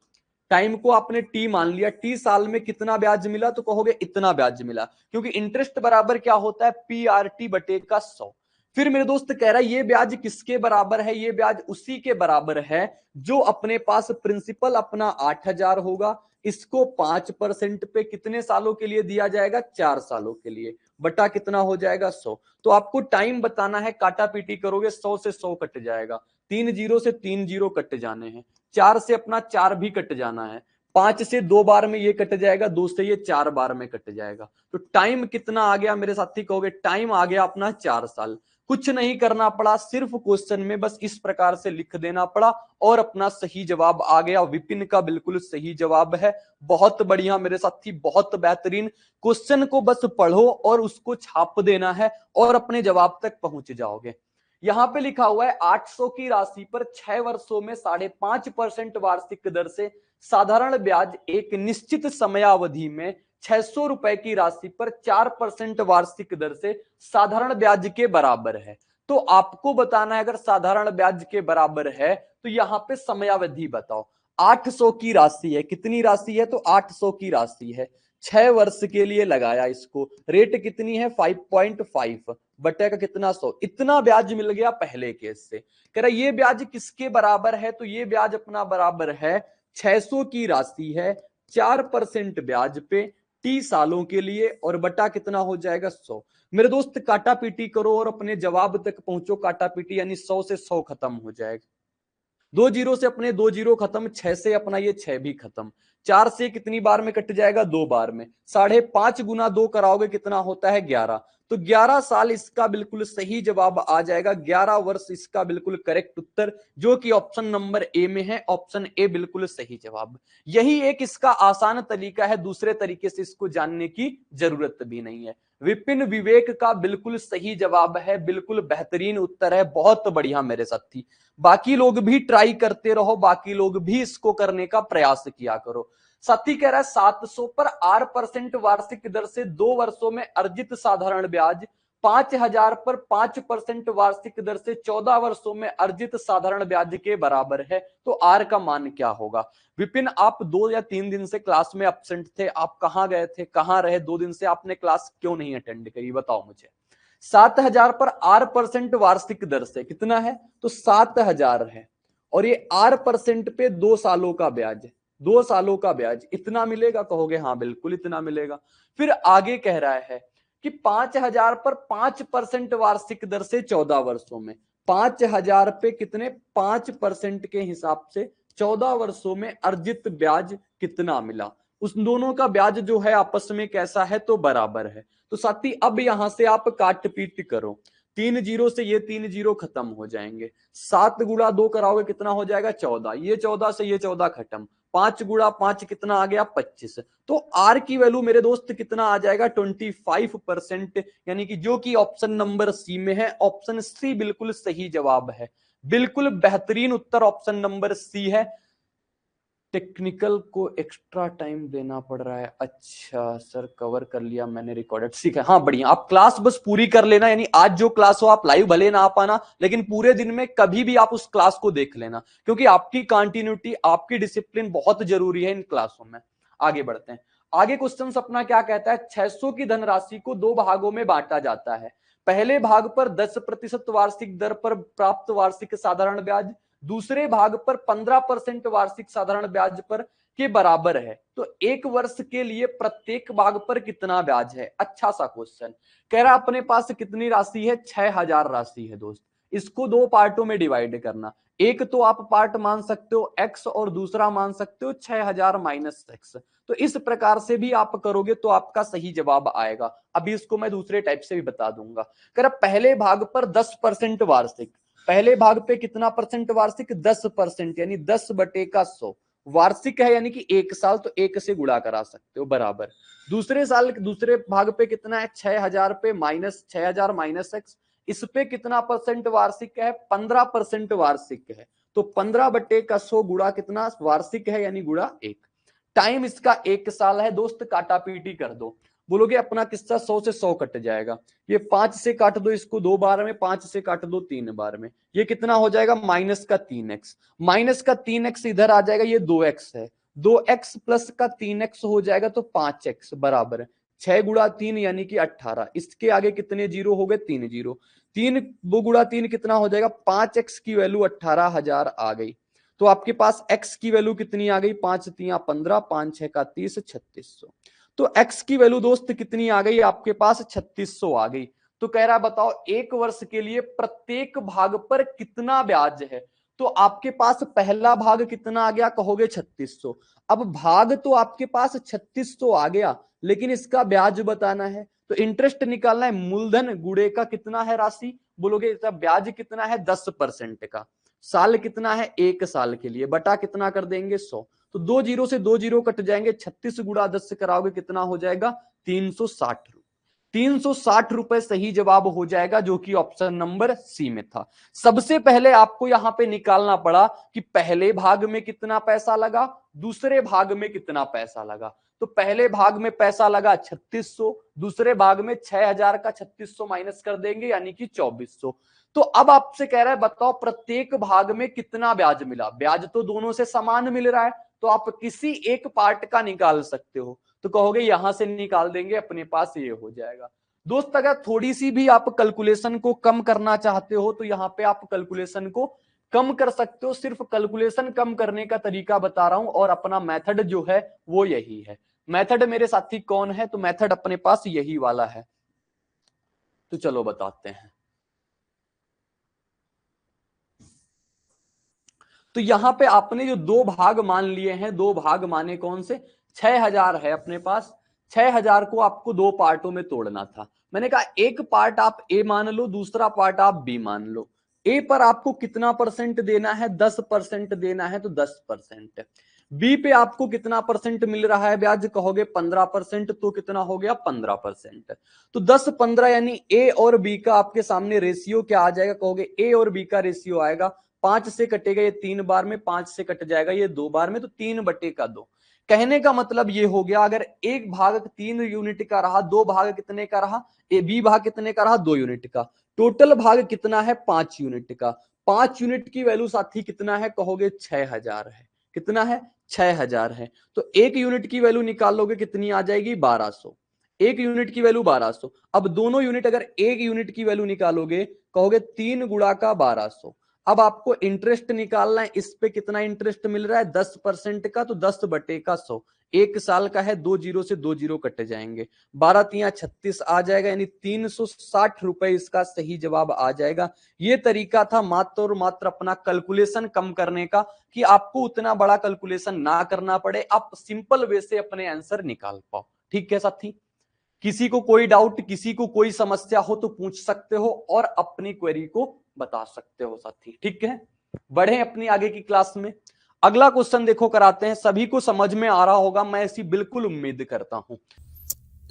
टाइम को आपने टी मान लिया, टी साल में कितना ब्याज मिला तो कहोगे इतना ब्याज मिला, क्योंकि इंटरेस्ट बराबर क्या होता है, पी आर टी बटे का 100। फिर मेरे दोस्त कह रहा है ये ब्याज किसके बराबर है, ये ब्याज उसी के बराबर है जो अपने पास प्रिंसिपल अपना 8,000 होगा, इसको 5% पे कितने सालों के लिए दिया जाएगा, 4 सालों के लिए, बटा कितना हो जाएगा 100। तो आपको टाइम बताना है, काटा पीटी करोगे 100 से 100 कट जाएगा, 3 जीरो से 3 जीरो कट जाने हैं, 4 से अपना 4 भी कट जाना है, 5 से 2 बार में ये कट जाएगा, 2 से ये 4 बार में कट जाएगा। तो टाइम कितना आ गया मेरे साथी, कहोगे टाइम आ गया अपना 4 साल। कुछ नहीं करना पड़ा, सिर्फ क्वेश्चन में बस इस प्रकार से लिख देना पड़ा और अपना सही जवाब आ गया। विपिन का बिल्कुल सही जवाब है। बहुत बढ़िया मेरे साथी, बहुत बेहतरीन। क्वेश्चन को बस पढ़ो और उसको छाप देना है और अपने जवाब तक पहुंच जाओगे। यहां पे लिखा हुआ है 800 की राशि पर 6 वर्षों में 5.5% वार्षिक दर से साधारण ब्याज एक निश्चित समयावधि में 600 रुपए की राशि पर 4% वार्षिक दर से साधारण ब्याज के बराबर है। तो आपको बताना है अगर साधारण ब्याज के बराबर है तो यहां पे समयावधि बताओ। 800 की राशि है, कितनी राशि है, तो 800 की राशि है, 6 वर्ष के लिए लगाया इसको, रेट कितनी है 5.5 बटे का कितना 100, इतना ब्याज मिल गया पहले केस से। कह रहा ये ब्याज किसके बराबर है, तो ये ब्याज अपना बराबर है 600 की राशि है, 4% ब्याज पे टी सालों के लिए, और बटा कितना हो जाएगा 100। मेरे दोस्त काटा पीटी करो और अपने जवाब तक पहुंचो। काटा पीटी यानी 100 से 100 खत्म हो जाएगा, 2 जीरो से अपने 2 जीरो खत्म, 6 से अपना ये 6 भी खत्म, 4 से कितनी बार में कट जाएगा, 2 बार में, 5.5 गुना 2 कराओगे कितना होता है 11। तो 11 साल इसका बिल्कुल सही जवाब आ जाएगा, 11 वर्ष इसका बिल्कुल करेक्ट उत्तर, जो कि ऑप्शन नंबर ए में है। ऑप्शन ए बिल्कुल सही जवाब। यही एक इसका आसान तरीका है, दूसरे तरीके से इसको जानने की जरूरत भी नहीं है। विपिन विवेक का बिल्कुल सही जवाब है, बिल्कुल बेहतरीन उत्तर है, बहुत बढ़िया मेरे साथी। बाकी लोग भी ट्राई करते रहो, बाकी लोग भी इसको करने का प्रयास किया करो। साथी कह रहा है 700 पर 8% वार्षिक दर से 2 वर्षों में अर्जित साधारण ब्याज 5,000 पर 5% वार्षिक दर से 14 वर्षों में अर्जित साधारण ब्याज के बराबर है, तो आर का मान क्या होगा। विपिन आप 2 या 3 दिन से क्लास में एब्सेंट थे, आप कहां गए थे, कहां रहे, 2 दिन से आपने क्लास क्यों नहीं अटेंड करी, बताओ मुझे। 7,000 पर 8% वार्षिक दर से कितना है, तो 7,000 है, और ये 8% पे 2 सालों का ब्याज है, 2 सालों का ब्याज इतना मिलेगा, कहोगे हाँ बिल्कुल इतना मिलेगा। फिर आगे कह रहा है कि 5,000 पर 5% वार्षिक दर से 14 वर्षों में, 5,000 पे कितने 5% के हिसाब से 14 वर्षों में अर्जित ब्याज कितना मिला, उस दोनों का ब्याज जो है आपस में कैसा है, तो बराबर है। तो साथी अब यहां से आप काट पीट करो, 3 जीरो से ये 3 जीरो खत्म हो जाएंगे, 7 गुणा 2 कराओगे कितना हो जाएगा 14, ये 14 से ये 14 खत्म, 5 गुणा 5 कितना आ गया 25। तो आर की वैल्यू मेरे दोस्त कितना आ जाएगा 25%, यानी कि जो कि ऑप्शन नंबर सी में है। ऑप्शन सी बिल्कुल सही जवाब है, बिल्कुल बेहतरीन उत्तर ऑप्शन नंबर सी है। टेक्निकल को एक्स्ट्रा टाइम देना पड़ रहा है, अच्छा सर कवर कर लिया मैंने, रिकॉर्डेड सीखा, हाँ बढ़िया। आप क्लास बस पूरी कर लेना, यानी आज जो क्लास हो आप लाइव भले ना आ पाना, लेकिन पूरे दिन में कभी भी आप उस क्लास को देख लेना, क्योंकि आपकी कंटिन्यूटी आपकी डिसिप्लिन बहुत जरूरी है इन क्लासों में। आगे बढ़ते हैं। आगे क्वेश्चन अपना क्या कहता है, 600 की धनराशि को 2 भागों में बांटा जाता है। पहले भाग पर 10% वार्षिक दर पर प्राप्त वार्षिक साधारण ब्याज दूसरे भाग पर 15% वार्षिक साधारण ब्याज पर के बराबर है, तो 1 वर्ष के लिए प्रत्येक भाग पर कितना ब्याज है। अच्छा सा क्वेश्चन कह रहा अपने पास कितनी राशि है, 6,000 राशि है दोस्त। इसको 2 पार्टों में डिवाइड करना, एक तो आप पार्ट मान सकते हो x और दूसरा मान सकते हो 6,000 माइनस x। तो इस प्रकार से भी आप करोगे तो आपका सही जवाब आएगा। अभी इसको मैं दूसरे टाइप से भी बता दूंगा। कह रहा पहले भाग पर 10% वार्षिक, पहले भाग पे कितना परसेंट वार्षिक, 10%, यानी 10 बटे का 100 वार्षिक है, यानी कि 1 साल, तो 1 से गुणा करा सकते हो बराबर। दूसरे साल दूसरे भाग पे कितना है, 6,000 पे माइनस 6,000 माइनस एक्स, इस पे कितना परसेंट वार्षिक है, 15% वार्षिक है, तो 15 बटे का 100 गुणा कितना वार्षिक है, यानी गुणा 1। टाइम इसका 1 साल है दोस्त, काटा पीटी कर दो। बोलोगे अपना किस्सा 100 से 100 कट जाएगा, ये 5 से काट दो इसको 2 बार में, 5 से काट दो 3 बार में, ये कितना हो जाएगा माइनस का 3x, माइनस का 3x इधर आ जाएगा, ये 2x है, 2x प्लस का 3x हो जाएगा तो 5x बराबर है 6 गुणा 3 यानी कि 18। इसके आगे कितने जीरो हो गए? 3 जीरो। 3 2 गुणा 3 कितना हो जाएगा? 5x की वैल्यू 18,000 आ गई। तो आपके पास x की वैल्यू कितनी आ गई? 5 3 15, 5 6 का 30, 3600। तो x की वैल्यू दोस्त कितनी आ गई आपके पास? 3600 आ गई। तो कह रहा बताओ एक वर्ष के लिए प्रत्येक भाग पर कितना ब्याज है? तो आपके पास पहला भाग कितना आ गया? कहोगे 3600। अब भाग तो आपके पास 3600 आ गया, लेकिन इसका ब्याज बताना है। तो इंटरेस्ट निकालना है, मूलधन गुणे का कितना है राशि? बोलोगे ब्याज कितना है? 10% का। साल कितना है? 1 साल के लिए, बटा कितना कर देंगे? 100। तो 2 जीरो से 2 जीरो कट जाएंगे, 36 गुणा 10 से कराओगे कितना हो जाएगा? 360। 360 रुपए सही जवाब हो जाएगा, जो कि ऑप्शन नंबर सी में था। सबसे पहले आपको यहां पे निकालना पड़ा कि पहले भाग में कितना पैसा लगा, दूसरे भाग में कितना पैसा लगा। तो पहले भाग में पैसा लगा 3600, दूसरे भाग में 6000 का 3600 माइनस कर देंगे यानी कि 2400। तो अब आपसे कह रहा है बताओ प्रत्येक भाग में कितना ब्याज मिला। ब्याज तो दोनों से समान मिल रहा है, तो आप किसी एक पार्ट का निकाल सकते हो। तो कहोगे यहां से निकाल देंगे, अपने पास ये हो जाएगा। दोस्त अगर थोड़ी सी भी आप कैलकुलेशन को कम करना चाहते हो तो यहां पे आप कैलकुलेशन को कम कर सकते हो। सिर्फ कैलकुलेशन कम करने का तरीका बता रहा हूं, और अपना मेथड जो है वो यही है। मेथड मेरे साथी कौन है? तो मेथड अपने पास यही वाला है। तो चलो बताते हैं। तो यहां पे आपने जो दो भाग मान लिए हैं, दो भाग माने कौन से? 6000 है अपने पास। 6000 को आपको दो पार्टों में तोड़ना था। मैंने कहा एक पार्ट आप ए मान लो, दूसरा पार्ट आप बी मान लो। ए पर आपको कितना परसेंट देना है? 10% देना है, तो 10%। बी पे आपको कितना परसेंट मिल रहा है ब्याज? कहोगे 15%, तो कितना हो गया? 15%। तो 10 15 यानी ए और बी का आपके सामने रेशियो क्या आ जाएगा? कहोगे ए और बी का रेशियो आएगा 5 से कटेगा ये 3 बार में, 5 से कट जाएगा ये 2 बार में, तो 3/2। कहने का मतलब ये हो गया, अगर एक भाग 3 यूनिट का रहा, दो भाग कितने का रहा? ए बी भाग कितने का रहा? 2 यूनिट का। टोटल भाग कितना है? 5 यूनिट का। 5 यूनिट की वैल्यू साथी कितना है? कहोगे 6000 है। कितना है? 6000 है। तो एक यूनिट की वैल्यू निकालोगे कितनी आ जाएगी? 1200। एक यूनिट की वैल्यू 1200। अब दोनों यूनिट, अगर एक यूनिट की वैल्यू निकालोगे कहोगे 3 गुणा का 1200। अब आपको इंटरेस्ट निकालना है, इस पे कितना इंटरेस्ट मिल रहा है? 10% का, तो 10/100। एक साल का है, 2 जीरो से 2 जीरो कट जाएंगे, 12 तिया 36 आ जाएगा, यानी 360 रुपए इसका सही जवाब आ जाएगा। ये तरीका था मात्र और मात्र अपना कैलकुलेशन कम करने का, कि आपको उतना बड़ा कैलकुलेशन ना करना पड़े, आप सिंपल वे से अपने आंसर निकाल पाओ। ठीक है साथी? किसी को कोई डाउट, किसी को कोई समस्या हो तो पूछ सकते हो, और अपनी क्वेरी को बता सकते हो साथी। ठीक है, बढ़े अपनी आगे की क्लास में। अगला क्वेश्चन देखो कराते हैं, सभी को समझ में आ रहा होगा, मैं ऐसी बिल्कुल उम्मीद करता हूं।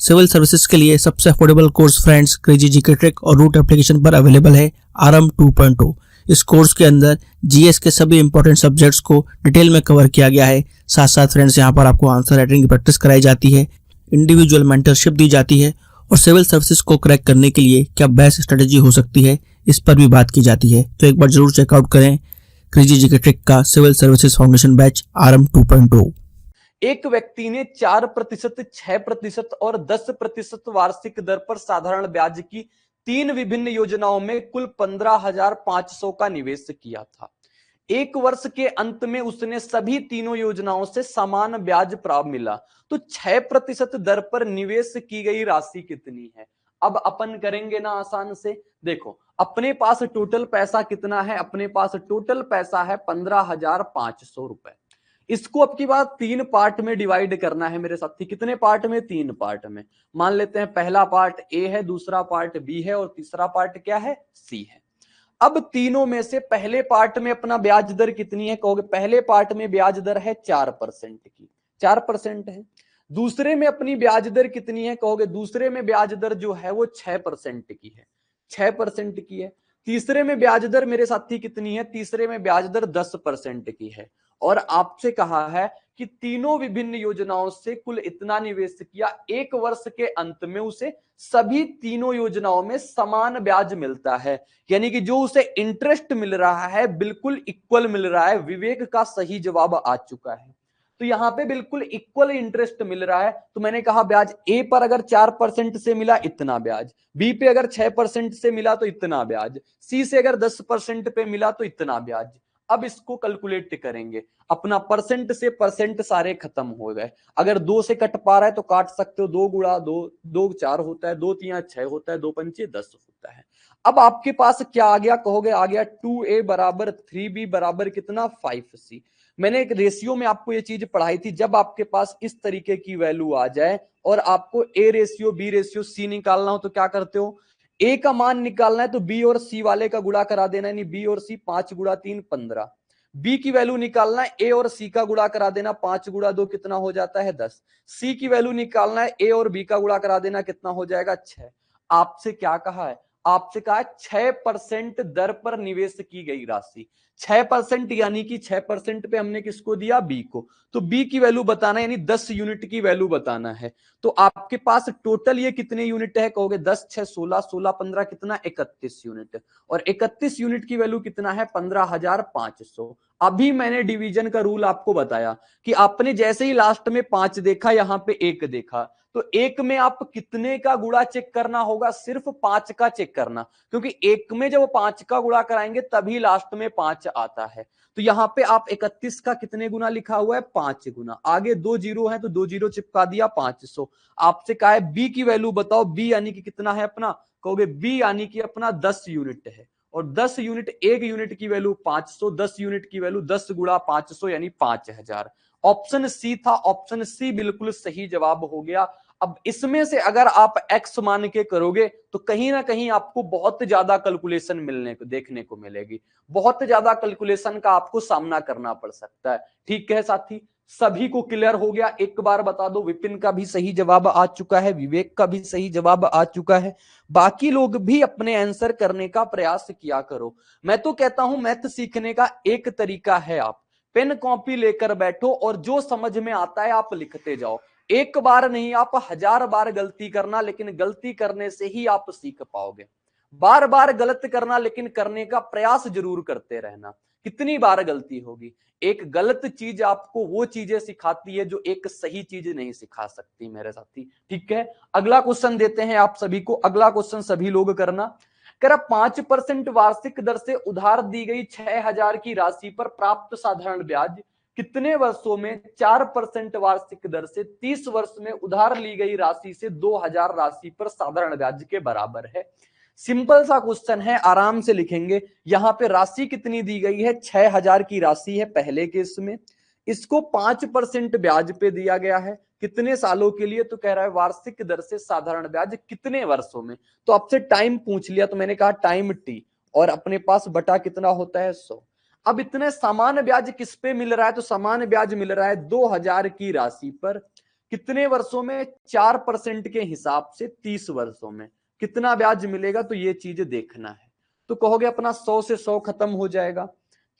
सिविल सर्विसेज के लिए सबसे affordable course friends crazy GK trick और रूट एप्लीकेशन पर अवेलेबल है आरएम 2.0। इस कोर्स के अंदर जीएस के सभी इंपॉर्टेंट सब्जेक्ट्स को डिटेल में कवर किया गया है। साथ साथ फ्रेंड्स यहाँ पर आपको आंसर राइटिंग की प्रैक्टिस कराई जाती है, इंडिविजुअल मेंटरशिप दी जाती है, और सिविल सर्विसेज को क्रैक करने के लिए क्या बेस्ट स्ट्रेटेजी हो सकती है इस पर भी बात की जाती है। तो एक बार जरूर चेकआउट करें क्रेजी जीके ट्रिक का civil services foundation batch RM 2.0। एक व्यक्ति ने 4%, 6% और 10% वार्षिक दर पर साधारण ब्याज की 3 विभिन्न योजनाओं में कुल 15,500 का निवेश किया था। एक वर्ष के अंत में उसने सभी तीनों योजनाओं से समान ब्याज प्राप्त मिला। तो 6% दर पर निवेश की गई राशि कितनी है? अब अपन करेंगे ना आसान से। देखो अपने पास टोटल पैसा कितना है? अपने पास टोटल पैसा है 15,500 रुपए। इसको अब की बात 3 पार्ट में डिवाइड करना है मेरे साथी। कितने पार्ट में? 3 पार्ट में। मान लेते हैं पहला पार्ट ए है, दूसरा पार्ट बी है, और तीसरा पार्ट क्या है? सी है। अब तीनों में से पहले पार्ट में अपना ब्याज दर कितनी है? कहोगे पहले पार्ट में ब्याज दर है 4% की, 4% है। दूसरे में अपनी ब्याज दर कितनी है? कहोगे दूसरे में ब्याज दर जो है वो 6% की है, 6% की है। तीसरे में ब्याज दर मेरे साथी कितनी है? तीसरे में ब्याज दर 10% की है। और आपसे कहा है कि तीनों विभिन्न योजनाओं से कुल इतना निवेश किया, एक वर्ष के अंत में उसे सभी तीनों योजनाओं में समान ब्याज मिलता है, यानी कि जो उसे इंटरेस्ट मिल रहा है बिल्कुल इक्वल मिल रहा है। विवेक का सही जवाब आ चुका है। तो यहाँ पे बिल्कुल इक्वल इंटरेस्ट मिल रहा है। तो मैंने कहा ब्याज ए पर अगर 4% से मिला इतना ब्याज, बी पे अगर 6% से मिला तो इतना ब्याज, सी से अगर 10% पे मिला तो इतना ब्याज। अब इसको कैलकुलेट करेंगे, अपना परसेंट से परसेंट सारे खत्म हो गए। अगर 2 से कट पा रहा है तो काट सकते हो, 2 गुणा 2, 2 4 होता है, 2 3 6 होता है, 2 पंचे 10 होता है। अब आपके पास क्या आ गया, कहोगे आ गया 2a बराबर 3b बराबर कितना 5c। मैंने एक रेशियो में आपको ये चीज पढ़ाई थी, जब आपके पास इस तरीके की वैल्यू आ जाए और आपको a ratio b ratio c निकालना हो तो क्या करते हो, a का मान निकालना है तो b और c वाले का गुणा करा देना, यानी b और c 5 गुणा 3 15। b की वैल्यू निकालना है, a और c का गुणा करा देना, 5 गुणा 2 कितना हो जाता है 10। c की वैल्यू निकालना है, a और b का गुणा करा देना, कितना हो जाएगा 6। आपसे क्या कहा है, आपसे कहा 6% दर पर निवेश की गई राशि, 6% यानी कि 6% पे हमने किसको दिया, बी को। तो बी की वैल्यू बताना है, यानी 10 यूनिट की वैल्यू बताना है। तो आपके पास टोटल ये कितने यूनिट है, कहोगे 10 6 16 16 15 कितना 31 यूनिट, और 31 यूनिट की वैल्यू कितना है 15,500। अभी मैंने डिवीजन का रूल आपको बताया कि आपने जैसे ही लास्ट में 5 देखा, यहां पे 1 देखा, तो 1 में आप कितने का गुणा चेक करना होगा, सिर्फ 5 का चेक करना, क्योंकि 1 में जब 5 का गुणा कराएंगे तभी लास्ट में 5 आता है। तो यहां पे आप 31 का कितने गुना लिखा हुआ है, 5 गुना, आगे 2 जीरो है तो 2 जीरो चिपका दिया 500। आपसे कहा है बी की वैल्यू बताओ, बी यानी कि कितना है अपना, कहोगे बी यानी कि अपना 10 यूनिट है, और 10 यूनिट, 1 यूनिट की वैल्यू 500, 10 यूनिट की वैल्यू 10 गुणा 500 यानी 5000। ऑप्शन सी था, ऑप्शन सी बिल्कुल सही जवाब हो गया। अब इसमें से अगर आप x मान के करोगे तो कहीं ना कहीं आपको बहुत ज्यादा कैलकुलेशन मिलने को देखने को मिलेगी, बहुत ज्यादा कैलकुलेशन का आपको सामना करना पड़ सकता है। ठीक है साथी, सभी को क्लियर हो गया, एक बार बता दो, विपिन का भी सही जवाब आ चुका है, विवेक का भी सही जवाब आ चुका है, बाकी लोग भी अपने आंसर करने का प्रयास किया करो। मैं तो कहता हूं मैथ सीखने का एक तरीका है, आप पेन कॉपी लेकर बैठो और जो समझ में आता है आप लिखते जाओ। एक बार नहीं, आप 1000 बार गलती करना, लेकिन गलती करने से ही आप सीख पाओगे। बार बार गलत करना, लेकिन करने का प्रयास जरूर करते रहना। कितनी बार गलती होगी, एक गलत चीज आपको वो चीजें सिखाती है जो एक सही चीज नहीं सिखा सकती मेरे साथी। ठीक है, अगला क्वेश्चन देते हैं आप सभी को, अगला क्वेश्चन सभी लोग करना। कह रहा 5% वार्षिक दर से उधार दी गई 6000 की राशि पर प्राप्त साधारण ब्याज कितने वर्षों में 4% वार्षिक दर से 30 वर्ष में उधार ली गई राशि से 2000 राशि पर साधारण ब्याज के बराबर है। सिंपल सा क्वेश्चन है, आराम से लिखेंगे। यहां पे राशि कितनी दी गई है, 6000 की राशि है पहले केस में, इसको 5% ब्याज पे दिया गया है, कितने सालों के लिए, तो कह रहा है वार्षिक दर से साधारण ब्याज कितने वर्षों में। तो आपसे टाइम पूछ लिया तो मैंने कहा टाइम टी, और अपने पास बटा कितना होता है 100। अब इतने समान ब्याज किस पे मिल रहा है, तो समान ब्याज मिल रहा है 2000 की राशि पर, कितने वर्षों में, 4% के हिसाब से 30 वर्षों में कितना ब्याज मिलेगा, तो ये चीज देखना है। तो कहोगे अपना 100 से 100 खत्म हो जाएगा,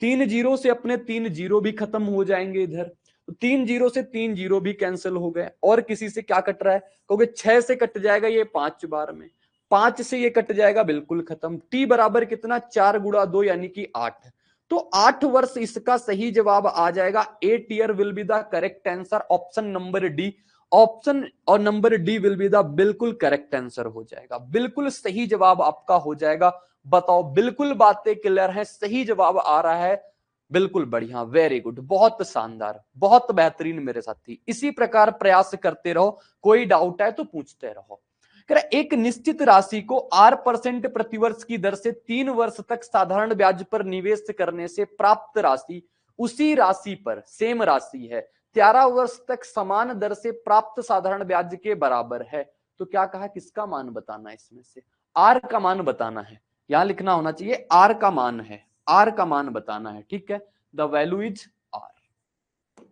3 जीरो से अपने 3 जीरो भी खत्म हो जाएंगे इधर, तो 3 जीरो से 3 जीरो भी कैंसिल हो गए। और किसी से क्या कट रहा है, कहोगे 6 से कट जाएगा ये 5 बार में, 5 से ये कट जाएगा, बिल्कुल खत्म। टी बराबर कितना, 4 गुणा 2 यानी कि 8। तो 8 वर्ष इसका सही जवाब आ जाएगा। 8 year will be the correct answer, option number D, option और number D will be the बिल्कुल करेक्ट आंसर हो जाएगा, बिल्कुल सही जवाब आपका हो जाएगा। बताओ, बिल्कुल बातें क्लियर हैं, सही जवाब आ रहा है, बिल्कुल बढ़िया, वेरी गुड, बहुत शानदार, बहुत बेहतरीन मेरे साथी, इसी प्रकार प्रयास करते रहो, कोई डाउट है तो पूछते रहो। एक निश्चित राशि को 8% प्रतिवर्ष की दर से 3 वर्ष तक साधारण ब्याज पर निवेश करने से प्राप्त राशि उसी राशि पर, सेम राशि है, 13 वर्ष तक समान दर से प्राप्त साधारण ब्याज के बराबर है। तो क्या कहा, किसका मान बताना है, इसमें से आर का मान बताना है, यहां लिखना होना चाहिए आर का मान है, आर का मान बताना है। ठीक है, the value is R,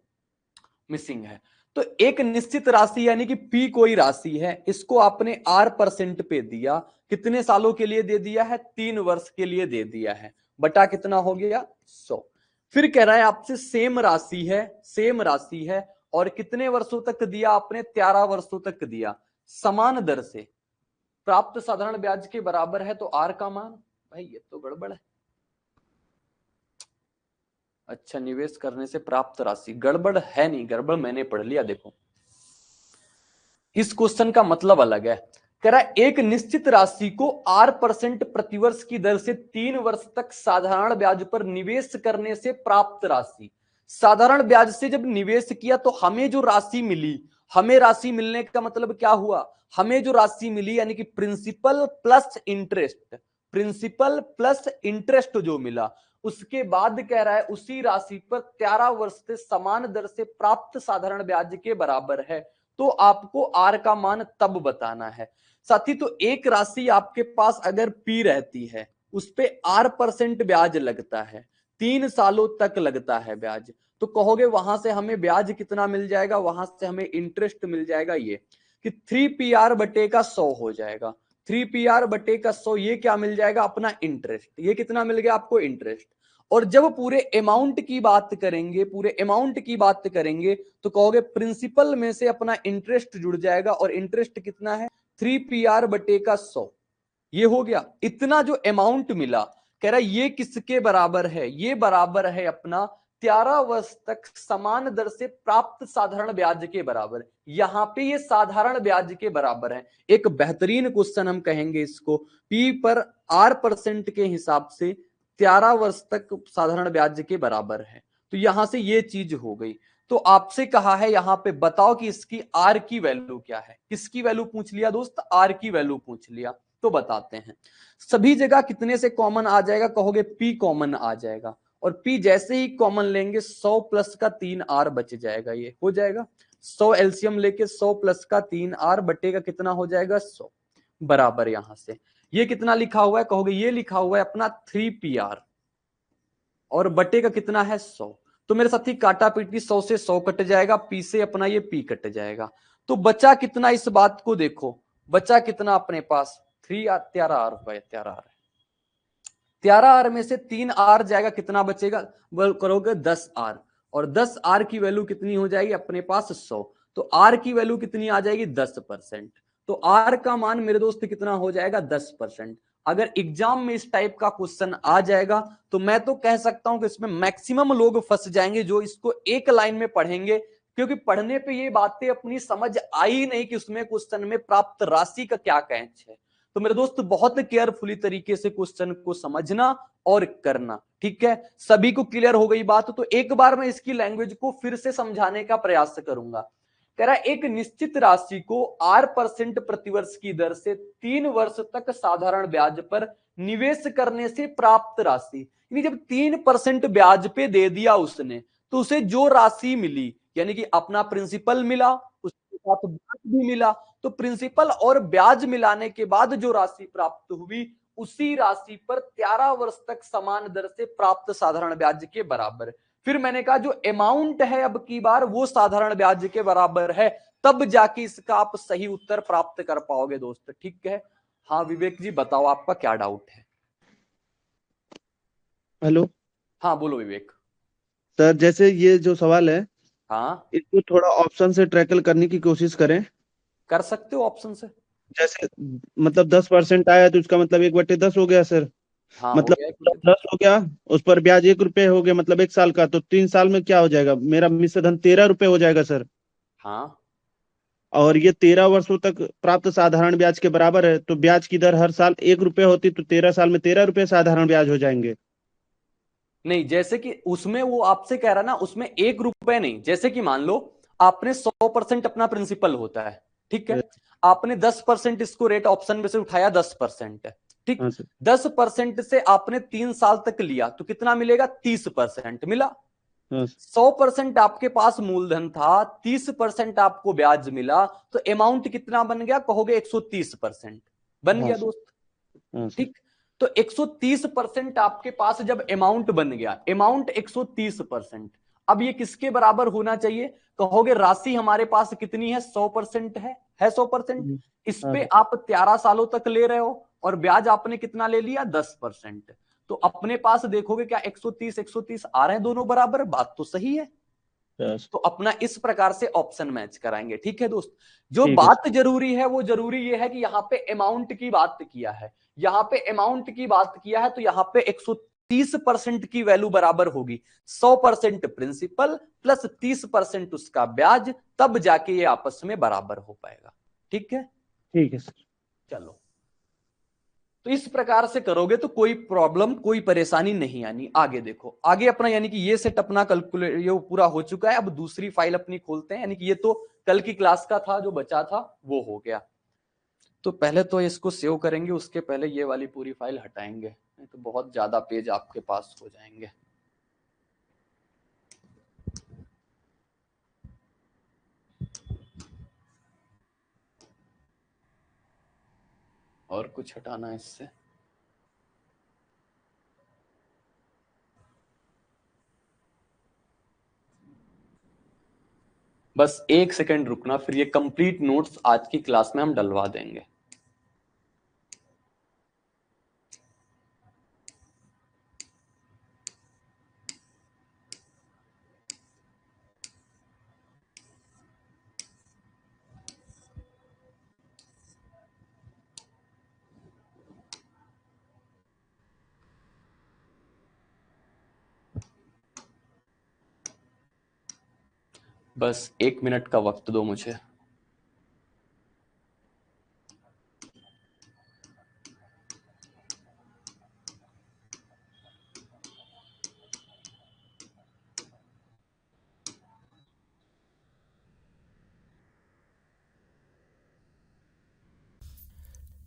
missing है। तो एक निश्चित राशि यानी कि पी कोई राशि है, इसको आपने R% पे दिया, कितने सालों के लिए दे दिया है, 3 वर्ष के लिए दे दिया है, बटा कितना हो गया 100। फिर कह रहा है आपसे सेम राशि है, सेम राशि है, और कितने वर्षों तक दिया आपने, 13 वर्षों तक दिया, समान दर से प्राप्त साधारण ब्याज के बराबर है, तो आर का मान, भाई ये तो गड़बड़ है, अच्छा, निवेश करने से प्राप्त राशि, गड़बड़ है नहीं, गड़बड़ मैंने पढ़ लिया। देखो इस क्वेश्चन का मतलब अलग है। कह रहा है एक निश्चित राशि को 8% प्रतिवर्ष की दर से 3 वर्ष तक साधारण ब्याज पर निवेश करने से प्राप्त राशि। साधारण ब्याज से जब निवेश किया तो हमें जो राशि मिली, हमें राशि मिलने का मतलब क्या हुआ, हमें जो राशि मिली यानी कि principal plus interest, principal plus interest जो मिला, उसके बाद कह रहा है उसी राशि पर 13 वर्ष से समान दर से प्राप्त साधारण ब्याज के बराबर है। तो आपको आर का मान तब बताना है साथी। तो एक राशि आपके पास अगर पी रहती है, उस पे R% ब्याज लगता है, 3 सालों तक लगता है ब्याज, तो कहोगे वहां से हमें ब्याज कितना मिल जाएगा, वहां से हमें इंटरेस्ट मिल जाएगा ये कि 3PR बटे का 100 हो जाएगा। 3PR बटे का 100 ये क्या मिल जाएगा, अपना इंटरेस्ट। ये कितना मिल गया आपको, इंटरेस्ट। और जब पूरे अमाउंट की बात करेंगे, पूरे अमाउंट की बात करेंगे तो कहोगे प्रिंसिपल में से अपना इंटरेस्ट जुड़ जाएगा, और इंटरेस्ट कितना है 3PR बटे का 100। ये हो गया इतना जो अमाउंट मिला। कह रहा है ये किसके बराबर है, ये बराबर है अपना 13 वर्ष तक समान दर से प्राप्त साधारण ब्याज के बराबर। यहां पे ये साधारण ब्याज के बराबर है। एक बेहतरीन क्वेश्चन हम कहेंगे इसको, पी पर R% के हिसाब से 13 वर्ष तक साधारण ब्याज के बराबर है। तो यहां से ये चीज हो गई। तो आपसे कहा है यहां पे बताओ कि इसकी आर की वैल्यू क्या है। किसकी वैल्यू पूछ लिया दोस्त, आर की वैल्यू पूछ लिया। तो बताते हैं सभी जगह कितने से कॉमन आ जाएगा, कहोगे पी कॉमन आ जाएगा, और पी जैसे ही कॉमन लेंगे 100 प्लस का 3R बच जाएगा। ये हो जाएगा 100 एलसीएम लेके 100 प्लस का 3R बटे का कितना हो जाएगा 100 बराबर। यहां से ये कितना लिखा हुआ है, कहोगे ये लिखा हुआ है अपना 3PR और बटे का कितना है 100। तो मेरे साथी काटा पीटी 100 से 100 कट जाएगा, पी से अपना ये पी कट जाएगा। तो बचा कितना, इस बात को देखो, बचा कितना अपने पास 3R, 13R रुपए, 13R। 13R में से 3R जाएगा, कितना बचेगा करोगे 10R, और 10R की वैल्यू कितनी हो जाएगी अपने पास 100। तो R की वैल्यू कितनी आ जाएगी 10%। तो R का मान मेरे दोस्त कितना हो जाएगा 10%। अगर एग्जाम में इस टाइप का क्वेश्चन आ जाएगा तो मैं तो कह सकता हूं कि इसमें मैक्सिमम लोग फंस जाएंगे जो इसको एक लाइन में पढ़ेंगे, क्योंकि पढ़ने पे ये बातें अपनी समझ आई नहीं कि उसमें क्वेश्चन में प्राप्त राशि का क्या कैच है। तो मेरे दोस्त बहुत केयरफुली तरीके से क्वेश्चन को समझना और करना, ठीक है। सभी को क्लियर हो गई बात। तो एक बार मैं इसकी लैंग्वेज को फिर से समझाने का प्रयास करूंगा। कह रहा है एक निश्चित राशि को R% प्रतिवर्ष की दर से 3 वर्ष तक साधारण ब्याज पर निवेश करने से प्राप्त राशि। यानी जब 3% ब्याज पे दे दिया उसने, तो उसे जो राशि मिली यानी कि अपना प्रिंसिपल मिला, उसके साथ ब्याज भी मिला, तो प्रिंसिपल और ब्याज मिलाने के बाद जो राशि प्राप्त हुई, उसी राशि पर 13 वर्ष तक समान दर से प्राप्त साधारण ब्याज के बराबर। फिर मैंने कहा जो अमाउंट है अब की बार वो साधारण ब्याज के बराबर है, तब जाके इसका आप सही उत्तर प्राप्त कर पाओगे दोस्त, ठीक है। हाँ विवेक जी बताओ आपका क्या डाउट है। हेलो हाँ बोलो विवेक। सर, जैसे ये जो सवाल है हाँ इसको थोड़ा ऑप्शन से ट्रैकल करने की कोशिश करें। कर सकते हो ऑप्शन से। जैसे मतलब 10% आया तो इसका मतलब 1/10 हो गया सर। हाँ हो मतलब गया, कोई दिक्कत। 10 हो गया, उस पर ब्याज 1 रुपये हो गया, मतलब 1 साल का, तो 3 साल में क्या हो जाएगा, मेरा मिश्र धन 13 रुपये हो जाएगा सर। हाँ और ये 13 वर्षों तक प्राप्त साधारण ब्याज के बराबर है, तो ब्याज की दर हर साल 1 रुपये होती, तो 13 साल में 13 रुपये साधारण ब्याज हो जाएंगे। नहीं, जैसे कि उसमें वो आपसे कह रहा ना, उसमें 1 रुपए नहीं, जैसे कि मान लो आपने 100% अपना प्रिंसिपल होता है, ठीक है। आपने 10% इसको रेट ऑप्शन में से उठाया, 10% ठीक। हाँ सर। 10% से आपने 3 साल तक लिया तो कितना मिलेगा 30% मिला। हाँ सर। 100% आपके पास मूलधन था, 30% आपको ब्याज मिला, तो अमाउंट कितना बन गया, कहोगे 130% बन हाँ गया सर। दोस्त, हाँ सर। ठीक। तो 130% आपके पास जब अमाउंट बन गया, अमाउंट 130%, अब ये किसके बराबर होना चाहिए, कहोगे राशि हमारे पास कितनी है 100% है 100%। इस हाँ पे सर। आप 13 सालों तक ले रहे हो और ब्याज आपने कितना ले लिया 10%। तो अपने पास देखोगे क्या 130 130 आ रहे हैं दोनों बराबर, बात तो सही है। यस। तो अपना इस प्रकार से ऑप्शन मैच कराएंगे, ठीक है दोस्त। जो ठीक है सर। बात जरूरी है वो जरूरी ये है कि यहाँ पे अमाउंट की बात किया है, यहाँ पे अमाउंट की बात किया है, तो यहाँ पे 130 30% की वैल्यू बराबर होगी 100% प्रिंसिपल प्लस 30% उसका ब्याज, तब जाके ये आपस में बराबर हो पाएगा। ठीक है, ठीक है सर। चलो, तो इस प्रकार से करोगे तो कोई प्रॉब्लम, कोई परेशानी नहीं आनी। आगे देखो, आगे अपना यानी कि ये सेट अपना कैलकुलेट ये पूरा हो चुका है। अब दूसरी फाइल अपनी खोलते हैं, यानी कि ये तो कल की क्लास का था, जो बचा था वो हो गया। तो पहले तो इसको सेव करेंगे, उसके पहले ये वाली पूरी फाइल हटाएंगे, नहीं तो बहुत ज्यादा पेज आपके पास हो जाएंगे। और कुछ हटाना है इससे? बस 1 सेकंड रुकना, फिर ये कंप्लीट नोट्स आज की क्लास में हम डलवा देंगे। बस 1 मिनट का वक्त दो मुझे।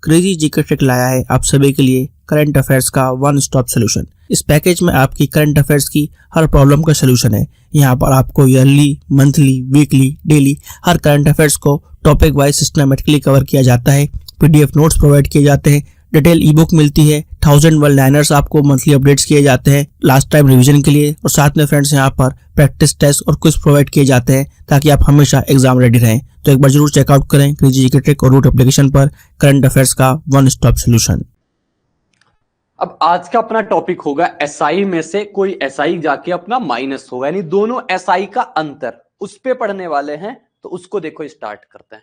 क्रेजी जीके ट्रिक लाया है आप सभी के लिए करंट अफेयर्स का वन स्टॉप सोल्यूशन। इस पैकेज में आपकी करंट अफेयर्स की हर प्रॉब्लम का सोल्यूशन है। यहाँ पर आपको ईयरली, मंथली, वीकली, डेली हर करंट अफेयर्स को टॉपिक वाइज सिस्टमेटिकली कवर किया जाता है। पीडीएफ नोट्स प्रोवाइड किए जाते हैं, डिटेल ई बुक मिलती है, 1000 वर्ड लाइनर्स आपको मंथली अपडेट्स किए जाते हैं लास्ट टाइम रिवीजन के लिए, और साथ में फ्रेंड्स यहाँ पर प्रैक्टिस टेस्ट और क्विज प्रोवाइड किए जाते हैं ताकि आप हमेशा एग्जाम रेडी रहें। तो एक बार जरूर चेकआउट करें क्रेजी जीके ट्रिक और रूट एप्लीकेशन पर करंट अफेयर्स का वन स्टॉप सोल्यूशन। अब आज का अपना टॉपिक होगा एसआई में से कोई एसआई जाके अपना माइनस होगा, यानी दोनों एसआई का अंतर, उस पे पढ़ने वाले हैं। तो उसको देखो, स्टार्ट करते हैं।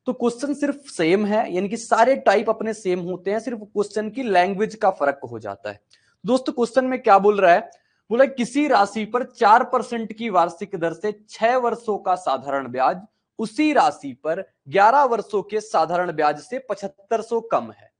तो क्वेश्चन सिर्फ सेम है, यानी कि सारे टाइप अपने सेम होते हैं, सिर्फ क्वेश्चन की लैंग्वेज का फर्क हो जाता है। दोस्तों क्वेश्चन में क्या बोल रहा है, बोला किसी राशि पर 4% की वार्षिक दर से 6 वर्षों का साधारण ब्याज उसी राशि पर 11 वर्षों के साधारण ब्याज से 7500 कम है,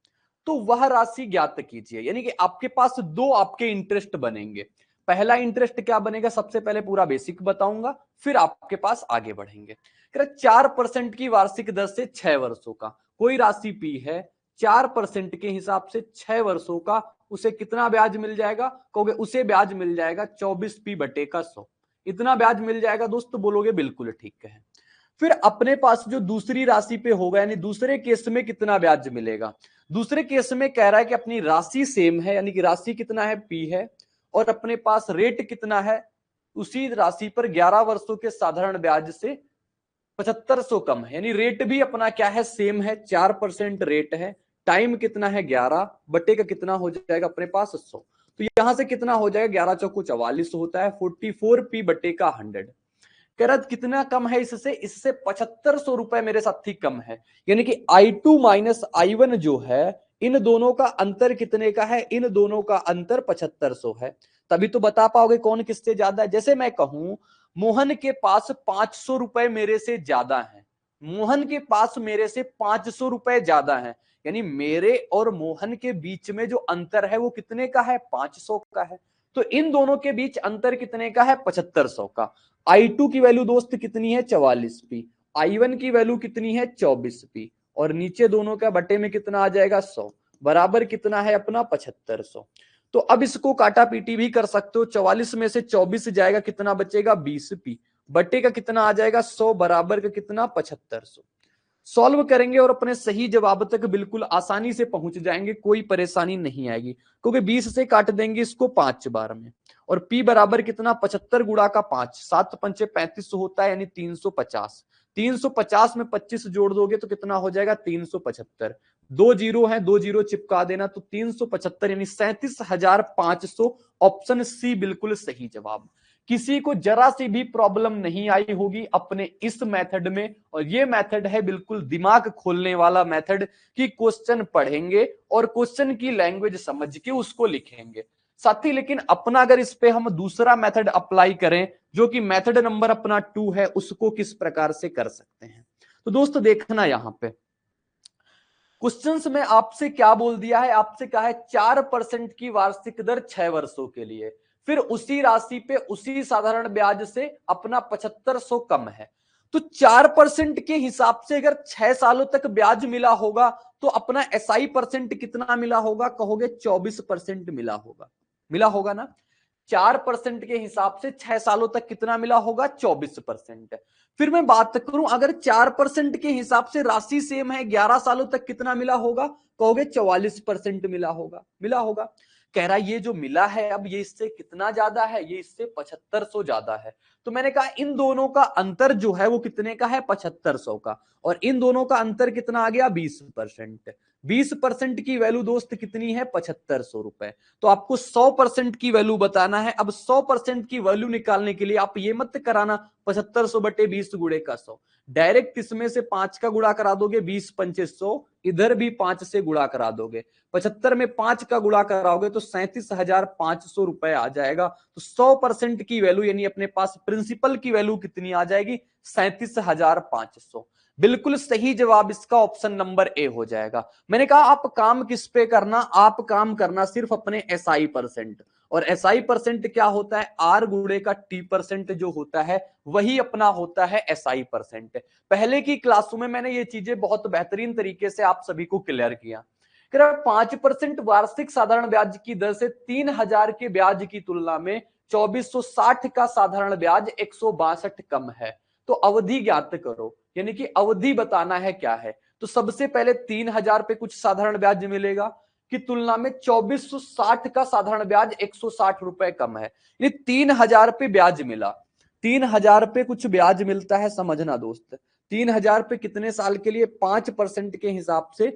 तो वह राशि ज्ञात कीजिए। यानी कि आपके पास दो आपके इंटरेस्ट बनेंगे। पहला इंटरेस्ट क्या बनेगा, सबसे पहले पूरा बेसिक बताऊंगा, फिर आपके पास आगे बढ़ेंगे। 4% की वार्षिक दर से 6 वर्षों का कोई राशि पी है, 4% के हिसाब से 6 वर्षों का, उसे कितना ब्याज मिल जाएगा, कहोगे उसे ब्याज मिल जाएगा 24p/100। इतना ब्याज मिल जाएगा दोस्तों, बोलोगे बिल्कुल ठीक है। फिर अपने पास जो दूसरी राशि पे होगा, यानी दूसरे केस में कितना ब्याज मिलेगा। दूसरे केस में कह रहा है कि अपनी राशि सेम है, यानी कि राशि कितना है, पी है, और अपने पास रेट कितना है, उसी राशि पर 11 वर्षों के साधारण ब्याज से 7500 कम है। यानी रेट भी अपना क्या है, सेम है, 4% रेट है, टाइम कितना है 11 बटे का कितना हो जाएगा अपने पास 100। तो यहां से कितना हो जाएगा, 11 चौको 44 होता है, 44p/100। कह रहा कितना कम है इससे, इससे 7500 रुपए मेरे साथी कम है। यानी कि I2 माइनस I1 जो है, इन दोनों का अंतर कितने का है, इन दोनों का अंतर 7500 है। तभी तो बता पाओगे कौन किससे ज्यादा है। जैसे मैं कहूं मोहन के पास 500 रुपए मेरे से ज्यादा है, मोहन के पास मेरे से 500 रुपए ज्यादा है, यानी मेरे और मोहन के बीच में जो अंतर है वो कितने का है, 500 का है। तो इन दोनों के बीच अंतर कितने का है, 7500 का। I2 की वैल्यू दोस्त कितनी है, 44p, I1 की वैल्यू कितनी है, 24p, और नीचे दोनों का बटे में कितना आ जाएगा, 100, बराबर कितना है अपना 7500। तो अब इसको काटा पीटी भी कर सकते हो, 44 में से 24 जाएगा, कितना बचेगा 20p, बटे का कितना आ जाएगा 100, बराबर का कितना 7500। सॉल्व करेंगे और अपने सही जवाब तक बिल्कुल आसानी से पहुंच जाएंगे, कोई परेशानी नहीं आएगी, क्योंकि 20 से काट देंगे इसको 5 बार में, और p बराबर कितना 75 गुणा का 5, 7 पंचे 35 होता है, यानी 350। 350 में 25 जोड़ दोगे तो कितना हो जाएगा 375। 2 जीरो है, 2 जीरो चिपका देना, तो 375 यानी 37,500। ऑप्शन सी बिल्कुल सही जवाब। किसी को जरा सी भी प्रॉब्लम नहीं आई होगी अपने इस मेथड में, और ये मेथड है बिल्कुल दिमाग खोलने वाला मेथड, कि क्वेश्चन पढ़ेंगे और क्वेश्चन की लैंग्वेज समझ के उसको लिखेंगे। साथी। लेकिन अपना अगर इस पे हम दूसरा मेथड अप्लाई करें, जो कि मेथड नंबर अपना 2 है, उसको किस प्रकार से कर सकते हैं। तो दोस्त देखना यहां पे क्वेश्चंस में आपसे क्या बोल दिया है, आपसे कहा है 4% की वार्षिक दर 6 वर्षों के लिए, फिर उसी राशि पे उसी साधारण ब्याज से अपना 7500 कम है। तो 4% के हिसाब से अगर 6 सालों तक ब्याज मिला होगा तो अपना एसआई परसेंट कितना मिला होगा, कहोगे 24% मिला होगा। मिला होगा ना। 4% के हिसाब से 6 सालों तक कितना मिला होगा, 24%। फिर मैं बात करूं अगर 4% के हिसाब से राशि सेम है, 11 सालों तक कितना मिला होगा, कहोगे 44% मिला होगा। मिला होगा। कह रहा ये जो मिला है अब ये इससे कितना ज्यादा है, ये इससे 7500 ज्यादा है। तो मैंने कहा इन दोनों का अंतर जो है वो कितने का है, 7500 का, और इन दोनों का अंतर कितना आ गया, 20%। 20% की वैल्यू दोस्त कितनी है, 7500 रुपए। तो आपको 100% की वैल्यू बताना है। अब 100% की वैल्यू निकालने के लिए आप ये मत कराना 7500 बटे 20 गुणे का 100, डायरेक्ट इसमें से 5 का गुणा करा दोगे, 20 पंचे 100, इधर भी 5 से गुणा करा दोगे, 75 में 5 का गुणा कराओगे तो 37,500 रुपए आ जाएगा। तो 100% की वैल्यू यानी अपने पास प्रिंसिपल की वैल्यू कितनी आ जाएगी, 37,500। बिल्कुल सही जवाब इसका ऑप्शन नंबर ए हो जाएगा। मैंने कहा आप काम किस पे करना, आप काम करना सिर्फ अपने एसआई परसेंट, और एसआई परसेंट क्या होता है, आर गुणे का टी परसेंट जो होता है वही अपना होता है एसआई परसेंट। पहले की क्लासों में मैंने ये चीजें बहुत बेहतरीन तरीके से आप सभी को क्लियर किया। 5% वार्षिक साधारण ब्याज की दर से 3000 के ब्याज की तुलना में 2460 का साधारण ब्याज 162 कम है। तो अवधि ज्ञात करो, यानी कि अवधि बताना है क्या है। तो सबसे पहले 3000 पे कुछ साधारण ब्याज मिलेगा की तुलना में 2460 का साधारण ब्याज 160 रुपए कम है, यानी 3000 पे ब्याज मिला। 3000 पे कुछ ब्याज मिलता है, समझना दोस्त। 3000 पे कितने साल के लिए, 5% के हिसाब से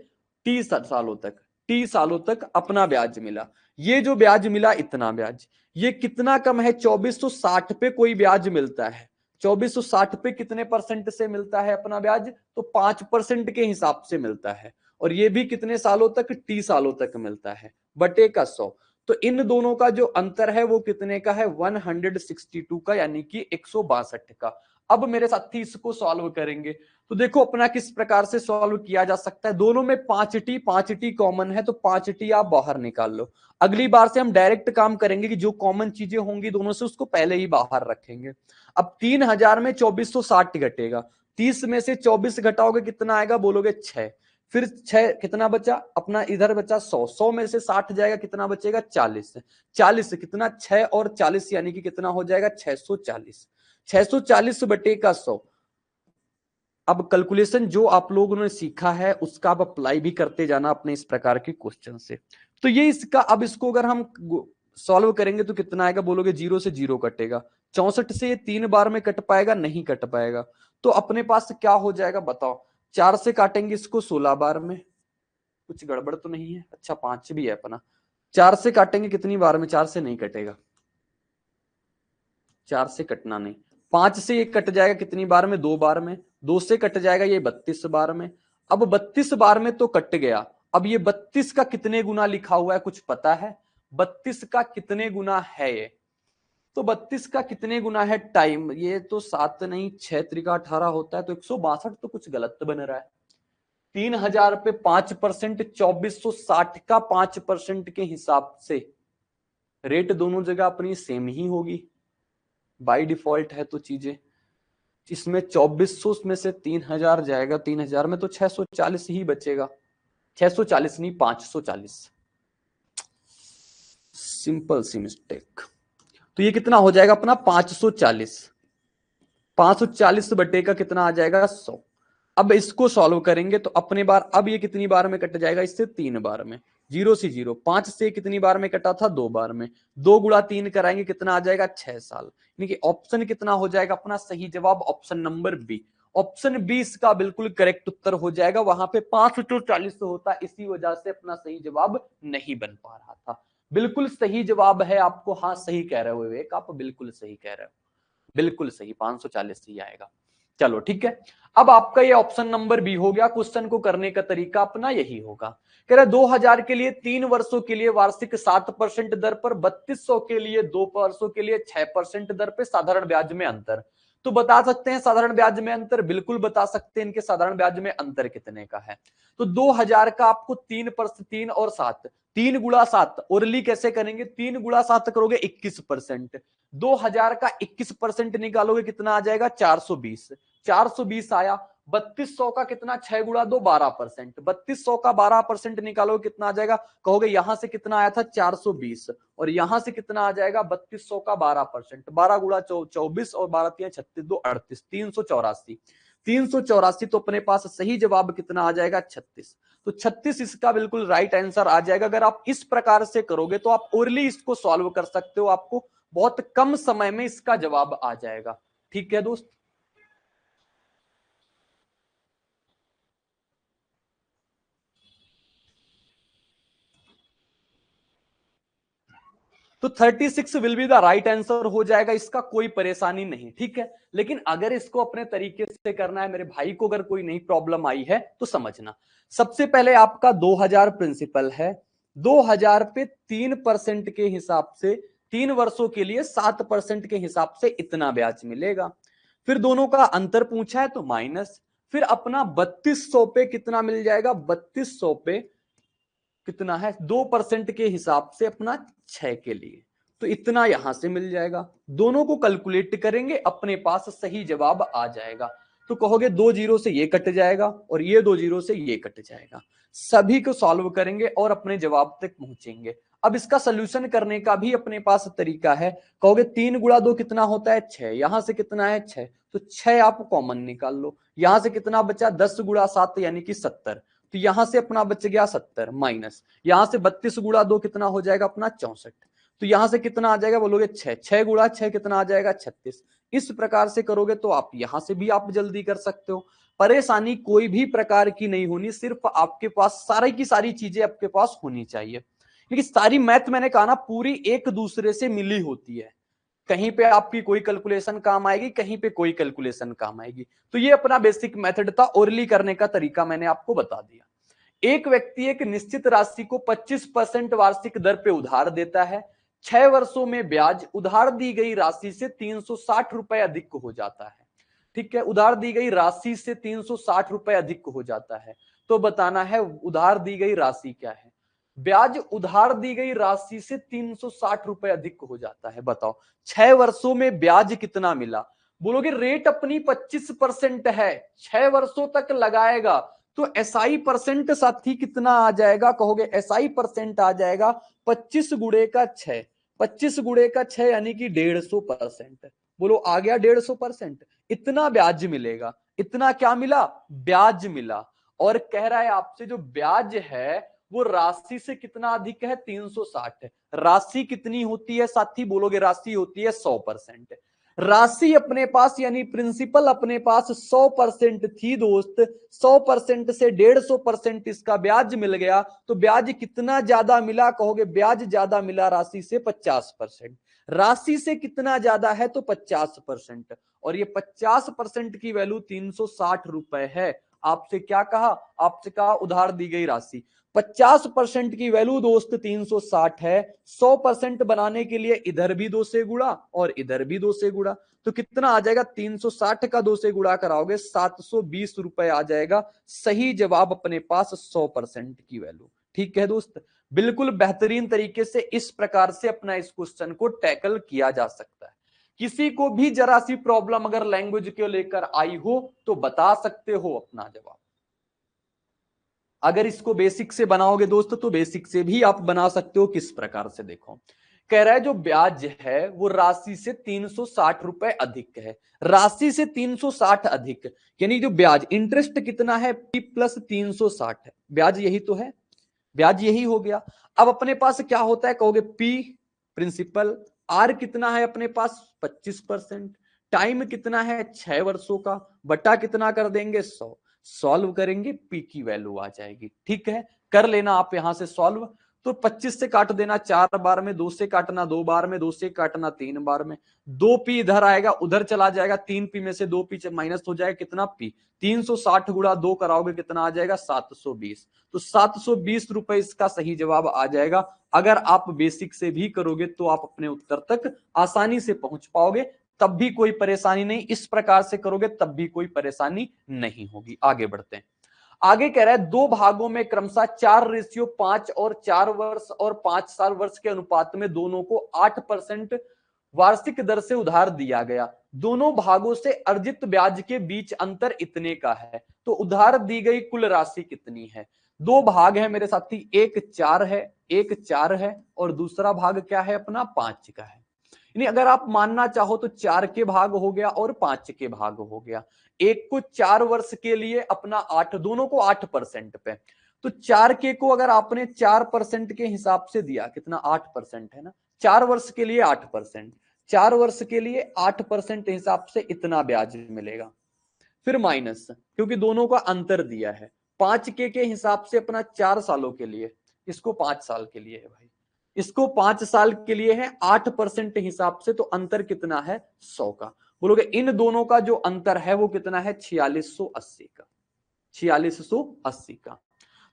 30 सालों तक, 30 सालों तक अपना ब्याज मिला। ये जो ब्याज मिला इतना ब्याज, ये कितना कम है, 2460 पे कोई ब्याज मिलता है। 2460 पे कितने परसेंट से मिलता है अपना ब्याज, तो 5% के हिसाब से मिलता है, और ये भी कितने सालों तक, 30 सालों तक मिलता है, बटे का 100। तो इन दोनों का जो अंतर है वो कितने का है, 162 का, यानी कि 162 का। अब मेरे साथी इसको सॉल्व करेंगे तो देखो अपना किस प्रकार से सॉल्व किया जा सकता है। दोनों में 5t कॉमन है, तो 5t आप बाहर निकाल लो। अगली बार से हम डायरेक्ट काम करेंगे कि जो कॉमन चीजें होंगी दोनों से उसको पहले ही बाहर रखेंगे। अब 3000 में 2460 घटेगा, 30 में से 24 घटाओगे कितना आएगा, बोलोगे 6, फिर 6 कितना बचा, अपना इधर बचा 100, 100 में से 60 जाएगा, कितना बचेगा 40, 40 कितना 6 और 40 यानी कि कितना हो जाएगा 640, 640 बटे का 100। अब कैलकुलेशन जो आप लोगों ने सीखा है उसका आप अप्लाई भी करते जाना अपने इस प्रकार के क्वेश्चन से। तो ये इसका, अब इसको अगर हम सॉल्व करेंगे तो कितना आएगा, बोलोगे 0 से 0 कटेगा, 64 से ये 3 बार में कट पाएगा, नहीं कट पाएगा। तो अपने पास क्या हो जाएगा बताओ, 4 से काटेंगे इसको 16 बार में, कुछ गड़बड़ तो नहीं है, अच्छा 5 भी है अपना। 4 से काटेंगे कितनी बार में, 4 से नहीं कटेगा, 4 से कटना नहीं। 5 से ये कट जाएगा कितनी बार में, 2 बार में। 2 से कट जाएगा ये 32 बार में। अब 32 बार में तो कट गया, अब ये 32 का कितने गुना लिखा हुआ है कुछ पता है, 32 का कितने गुना है ये, तो 32 का कितने गुना है टाइम, ये तो 7 नहीं 6 त्रिका 18 होता है, तो 162 तो कुछ गलत बन रहा है। 3000 पे 5%, 2460 का 5% के हिसाब से रेट दोनों जगह अपनी सेम ही होगी बाय डिफॉल्ट है। तो चीजें इसमें 2400 में से 3000 जाएगा, 3000 में तो 640 ही बचेगा, 640 नहीं 540, सिंपल सी मिस्टेक। तो ये कितना हो जाएगा अपना 540, 540 बटे का कितना आ जाएगा 100। अब इसको सॉल्व करेंगे तो अपने बार, अब ये कितनी बार में कट जाएगा, इससे 3 बार में, 0 से 0, 5 से कितनी बार में कटा था, 2 बार में, 2 गुणा 3 कराएंगे कितना आ जाएगा 6 साल, यानी कि ऑप्शन कितना हो जाएगा अपना सही जवाब, option number B. Option B इसका बिल्कुल करेक्ट उत्तर हो जाएगा। वहां पे 540 होता, इसी वजह से अपना सही जवाब नहीं बन पा रहा था। बिल्कुल सही जवाब है आपको, हाँ सही कह रहे हो विवेक, आप बिल्कुल सही कह रहे हो, बिल्कुल सही, 540 ही आएगा। चलो ठीक है, अब आपका ये ऑप्शन नंबर बी हो गया। क्वेश्चन को करने का तरीका अपना यही होगा। कह रहा है 2000 के लिए 3 वर्षों के लिए वार्षिक 7% दर पर, 3200 के लिए 2 वर्षों के लिए 6% दर पे साधारण ब्याज में अंतर। तो बता सकते हैं साधारण ब्याज में अंतर, बिल्कुल बता सकते हैं इनके साधारण ब्याज में अंतर कितने का है। तो 2000 का आपको 3 और 7, 3 गुणा 7 ओरली कैसे करेंगे, 3 गुणा 7 करोगे 21%, 2000 का 21% निकालोगे कितना आ जाएगा 420, 420 आया। 3200 का कितना, 6 गुणा 2 12%, 3200 का 12% निकालोगे कितना आ जाएगा, कहोगे यहां से कितना आया था 420 और यहां से कितना आ जाएगा 3200 का 12%, 12 गुणा 24 और 12 3 36 2 38, 384, 384। तो अपने पास सही जवाब कितना आ जाएगा 36। तो 36 इसका बिल्कुल राइट आंसर आ जाएगा। अगर आप इस प्रकार से करोगे तो आप ओरली इसको सॉल्व कर सकते हो, आपको बहुत कम समय में इसका जवाब आ जाएगा। ठीक है दोस्त, तो 36 will be the right answer हो जाएगा, इसका कोई परेशानी नहीं। ठीक है, लेकिन अगर इसको अपने तरीके से करना है, मेरे भाई को अगर कोई नई प्रॉब्लम आई है तो समझना। सबसे पहले आपका 2000 प्रिंसिपल है, 2000 पे 3% के हिसाब से 3 वर्षों के लिए 7% के हिसाब से इतना ब्याज मिलेगा। फिर दोनों का अंतर पूछा है तो माइनस, फिर अपना 3200 पे कितना मिल जाएगा, 3200 पे कितना है 2% के हिसाब से अपना 6 के लिए, तो इतना यहां से मिल जाएगा। दोनों को कैलकुलेट करेंगे, अपने पास सही जवाब आ जाएगा। तो कहोगे 2 जीरो से ये कट जाएगा और ये 2 जीरो से ये कट जाएगा। सभी को सॉल्व करेंगे और अपने जवाब तक पहुंचेंगे। अब इसका सोल्यूशन करने का भी अपने पास तरीका है। कहोगे 3 गुणा 2 कितना होता है 6, यहां से कितना है 6, तो 6 आप कॉमन निकाल लो। यहां से कितना बचा 10 गुणा 7 यानी कि 70, तो यहां से अपना बच गया 70 माइनस, यहां से 32 गुणा 2 कितना हो जाएगा अपना 64, तो यहां से कितना आ जाएगा बोलोगे 6, 6 गुणा 6 कितना आ जाएगा 36। इस प्रकार से करोगे तो आप यहां से भी आप जल्दी कर सकते हो। परेशानी कोई भी प्रकार की नहीं होनी, सिर्फ आपके पास सारी की सारी चीजें आपके पास होनी चाहिए। क्योंकि सारी मैथ मैंने कहा ना पूरी एक दूसरे से मिली होती है, कहीं पे आपकी कोई कैलकुलेशन काम आएगी, कहीं पे कोई कैलकुलेशन काम आएगी। तो ये अपना बेसिक मेथड था, ओरली करने का तरीका मैंने आपको बता दिया। एक व्यक्ति एक निश्चित राशि को 25% वार्षिक दर पे उधार देता है, 6 वर्षों में ब्याज उधार दी गई राशि से 360 रुपए अधिक हो जाता है। ठीक है, उधार दी गई राशि से 360 रुपए अधिक हो जाता है। तो बताना है उधार दी गई राशि क्या है। ब्याज उधार दी गई राशि से 360 रुपए अधिक हो जाता है। बताओ 6 वर्षों में ब्याज कितना मिला, बोलोगे रेट अपनी 25% है, 6 वर्षों तक लगाएगा तो एसआई परसेंट साथी कितना आ जाएगा, कहोगे एसआई परसेंट आ जाएगा 25 गुणे का 6, 25 गुणे का 6 यानी कि 150%। बोलो आ गया 150%, इतना ब्याज मिलेगा। इतना क्या मिला, ब्याज मिला। और कह रहा है आपसे जो ब्याज है वो राशि से कितना अधिक है 360। राशि कितनी होती है साथी, बोलोगे राशि होती है 100%। राशि अपने पास यानी प्रिंसिपल अपने पास 100% थी दोस्त, 100% से 150% इसका ब्याज मिल गया। तो ब्याज कितना ज्यादा मिला, कहोगे ब्याज ज्यादा मिला राशि से 50%। राशि से कितना ज्यादा है तो 50%, और ये 50% की वैल्यू 360 रुपए है। आपसे क्या कहा, आपसे कहा उधार दी गई राशि, 50% की वैल्यू दोस्त 360 है। 100% बनाने के लिए इधर भी 2 से गुणा और इधर भी 2 से गुणा, तो कितना आ जाएगा 360 का 2 से गुणा कराओगे 720 रुपए आ जाएगा। सही जवाब अपने पास 100% की वैल्यू। ठीक है दोस्त, बिल्कुल बेहतरीन तरीके से इस प्रकार से अपना इस क्वेश्चन को टैकल किया जा सकता है। किसी को भी जरा सी प्रॉब्लम अगर लैंग्वेज को लेकर आई हो तो बता सकते हो अपना जवाब। अगर इसको बेसिक से बनाओगे दोस्तों तो बेसिक से भी आप बना सकते हो। किस प्रकार से, देखो कह रहा है जो ब्याज है वो राशि से 360 रुपए अधिक है। राशि से 360 अधिक यानी जो ब्याज इंटरेस्ट कितना है P प्लस 360 है, ब्याज यही तो है, ब्याज यही हो गया। अब अपने पास क्या होता है, कहोगे P प्रिंसिपल, R कितना है अपने पास 25%, टाइम कितना है 6 वर्षों का, बटा कितना कर देंगे 100, सॉल्व करेंगे P की वैल्यू आ जाएगी। ठीक है, कर लेना आप यहां से सॉल्व। तो 25 से काट देना 4 बार में, 2 से काटना 2 बार में, 2 से काटना 3 बार में, 2p इधर आएगा उधर चला जाएगा, 3p में से 2p माइनस हो जाएगा, कितना p, 360 गुणा 2 कराओगे कितना आ जाएगा 720। तो 720 रुपए इसका सही जवाब आ जाएगा। अगर आप बेसिक से भी करोगे तो आप अपने उत्तर तक आसानी से पहुंच पाओगे, तब भी कोई परेशानी नहीं, इस प्रकार से करोगे तब भी कोई परेशानी नहीं होगी। आगे बढ़ते हैं। आगे कह रहा है 2 भागों में क्रमशः 4:5 और 4 वर्ष और 5 साल वर्ष के अनुपात में दोनों को 8% वार्षिक दर से उधार दिया गया। दोनों भागों से अर्जित ब्याज के बीच अंतर इतने का है, तो उधार दी गई कुल राशि कितनी है। 2 भाग है मेरे साथी, एक 4 है और दूसरा भाग क्या है अपना 5 का है। यानी अगर आप मानना चाहो तो 4 के भाग हो गया और 5 के भाग हो गया। एक को 4 वर्ष के लिए अपना 8, दोनों को 8% पे, तो 4 के को अगर आपने 4% के हिसाब से दिया, कितना 8% है ना, 4 वर्ष के लिए 8%, 4 वर्ष के लिए 8% हिसाब से इतना ब्याज मिलेगा। फिर माइनस, क्योंकि दोनों का अंतर दिया है, 5 के हिसाब से अपना 4 सालों के लिए, इसको 5 साल के लिए है भाई, इसको 5 साल के लिए है, 8% हिसाब से, तो अंतर कितना है 100 का। बोलोगे इन दोनों का जो अंतर है वो कितना है 4680 का, 4680 का।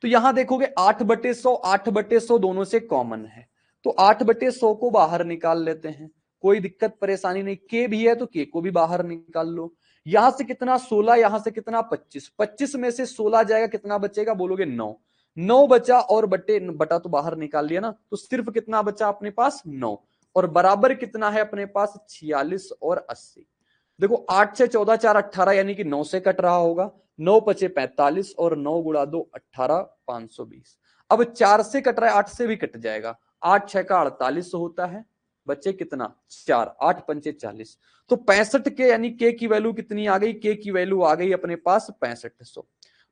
तो यहां देखोगे 8/100, 8/100 दोनों से कॉमन है, तो 8/100 को बाहर निकाल लेते हैं, कोई दिक्कत परेशानी नहीं। के भी है तो के को भी बाहर निकाल लो। यहां से कितना 16, यहां से कितना 25, 25 में से 16 जाएगा, कितना बचेगा बोलोगे 9, 9 बचा और बटा तो बाहर निकाल लिया ना, तो सिर्फ कितना बचा अपने पास 9, और बराबर कितना है अपने पास 46 और 80। देखो 8 से 14 4 18, यानी कि 9 से कट रहा होगा, 9 पचे 45 और 9 गुणा 2 18, 520। अब 4 से कट रहा है, 8 से भी कट जाएगा, 8 6 का 48 होता है, बच्चे कितना 4, 8 पंचे 40, तो 65 के, यानी के की वैल्यू कितनी आ गई, के की वैल्यू आ गई अपने पास 6500।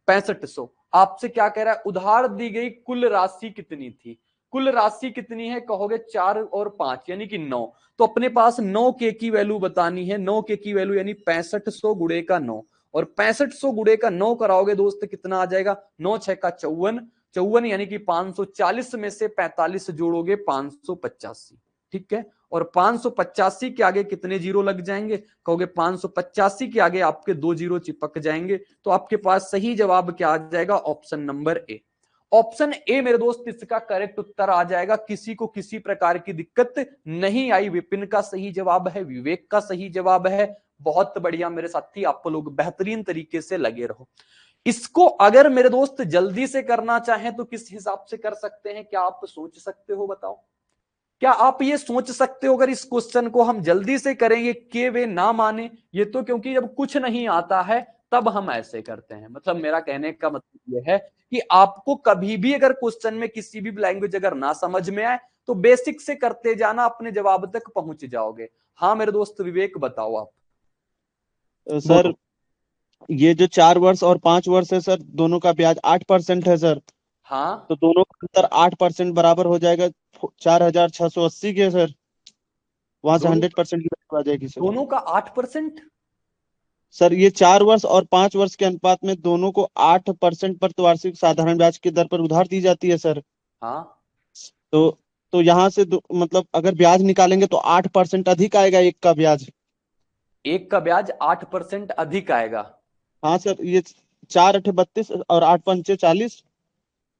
6500 आपसे क्या कह रहा है, उधार दी गई कुल राशि कितनी थी, कुल राशि कितनी है, कहोगे 4 और 5 यानी कि 9, तो अपने पास 9 के की वैल्यू बतानी है, 9 के की वैल्यू यानी 6500 गुणे का 9, और 6500 गुणे का 9 कराओगे दोस्त कितना आ जाएगा, 9 6 का 54, 54 यानी कि 540 में से 45 जोड़ोगे 585, ठीक है, और 585 के आगे कितने जीरो लग जाएंगे, कहोगे 585 के आगे आपके 2 जीरो चिपक जाएंगे, तो आपके पास सही जवाब क्या आ जाएगा, option number A. Option A मेरे दोस्त इसका करेक्ट उत्तर आ जाएगा। किसी को किसी प्रकार की दिक्कत नहीं आई, विपिन का सही जवाब है, विवेक का सही जवाब है, बहुत बढ़िया मेरे साथी, आप लोग बेहतरीन तरीके से लगे रहो। इसको अगर मेरे दोस्त जल्दी से करना चाहें तो किस हिसाब से कर सकते हैं, क्या आप सोच सकते हो, बताओ, क्या आप ये सोच सकते हो अगर इस क्वेश्चन को हम जल्दी से करेंगे के वे ना माने, ये तो क्योंकि जब कुछ नहीं आता है तब हम ऐसे करते हैं। मतलब मेरा कहने का मतलब यह है कि आपको कभी भी अगर क्वेश्चन में किसी भी लैंग्वेज अगर ना समझ में आए तो बेसिक से करते जाना, अपने जवाब तक पहुंच जाओगे। हाँ मेरे दोस्त विवेक बताओ आप। सर ये जो 4 वर्ष और 5 वर्ष है सर, दोनों का ब्याज 8% है सर, हाँ तो दोनों का अंतर 8% बराबर हो जाएगा 4680 के सर, वहां से 100% की वैल्यू आ जाएगी सर। दोनों का 8%, सर ये 4 वर्ष और 5 वर्ष के अनुपात में दोनों को 8% प्रतिवार्षिक साधारण ब्याज की दर पर उधार दी जाती है सर। हाँ तो यहाँ से मतलब अगर ब्याज निकालेंगे तो 8% अधिक आएगा एक का ब्याज, एक का ब्याज 8% अधिक आएगा। हाँ सर, ये 4 8 32 और 8 5 40,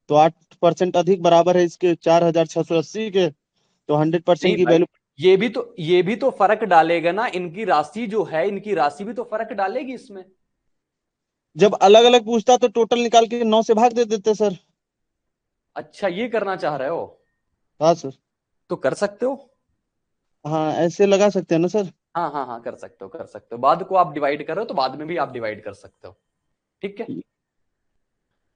तो 8% अधिक बराबर है इसके 4680 के, तो 100% की वैल्यू। ये भी तो फर्क डालेगा ना, इनकी राशि जो है, इनकी राशि भी तो फर्क डालेगी इसमें। जब अलग अलग पूछता तो टोटल निकाल के 9 से भाग दे देते सर। अच्छा ये करना चाह रहे हो, हाँ सर, तो कर सकते हो। हाँ ऐसे लगा सकते हैं ना सर। हाँ हाँ हाँ कर सकते हो, कर सकते हो, बाद को आप डिवाइड करो तो बाद में भी आप डिवाइड कर सकते हो, ठीक है।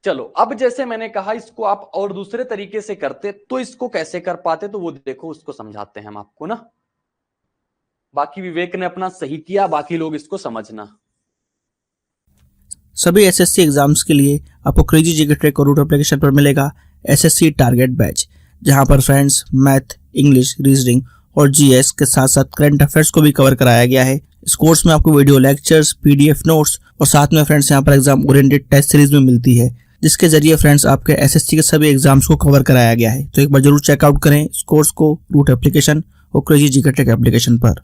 चलो अब जैसे मैंने कहा इसको आप और दूसरे तरीके से करते तो इसको कैसे कर पाते, तो वो देखो उसको समझाते हैं हम आपको ना। बाकी विवेक ने अपना सही किया, बाकी लोग इसको समझना। सभी एसएससी एग्जाम्स के लिए आपको क्रेजी जीके ट्रैक और रूट एप्लीकेशन पर मिलेगा एसएससी टारगेट बैच, जहां पर फ्रेंड्स मैथ, इंग्लिश, रीजनिंग और जीएस के साथ साथ करंट अफेयर्स को भी कवर कराया गया है। इस कोर्स में आपको वीडियो लेक्चर्स, पीडीएफ नोट्स और साथ में फ्रेंड्स यहाँ पर एग्जाम ओरिएंटेड टेस्ट सीरीज में मिलती है, जिसके जरिए फ्रेंड्स आपके एसएससी के सभी एग्जाम्स को कवर कराया गया है। तो एक बार जरूर चेकआउट करें इस कोर्स को रूट एप्लीकेशन और क्रेजी जीके ट्रिक एप्लीकेशन पर।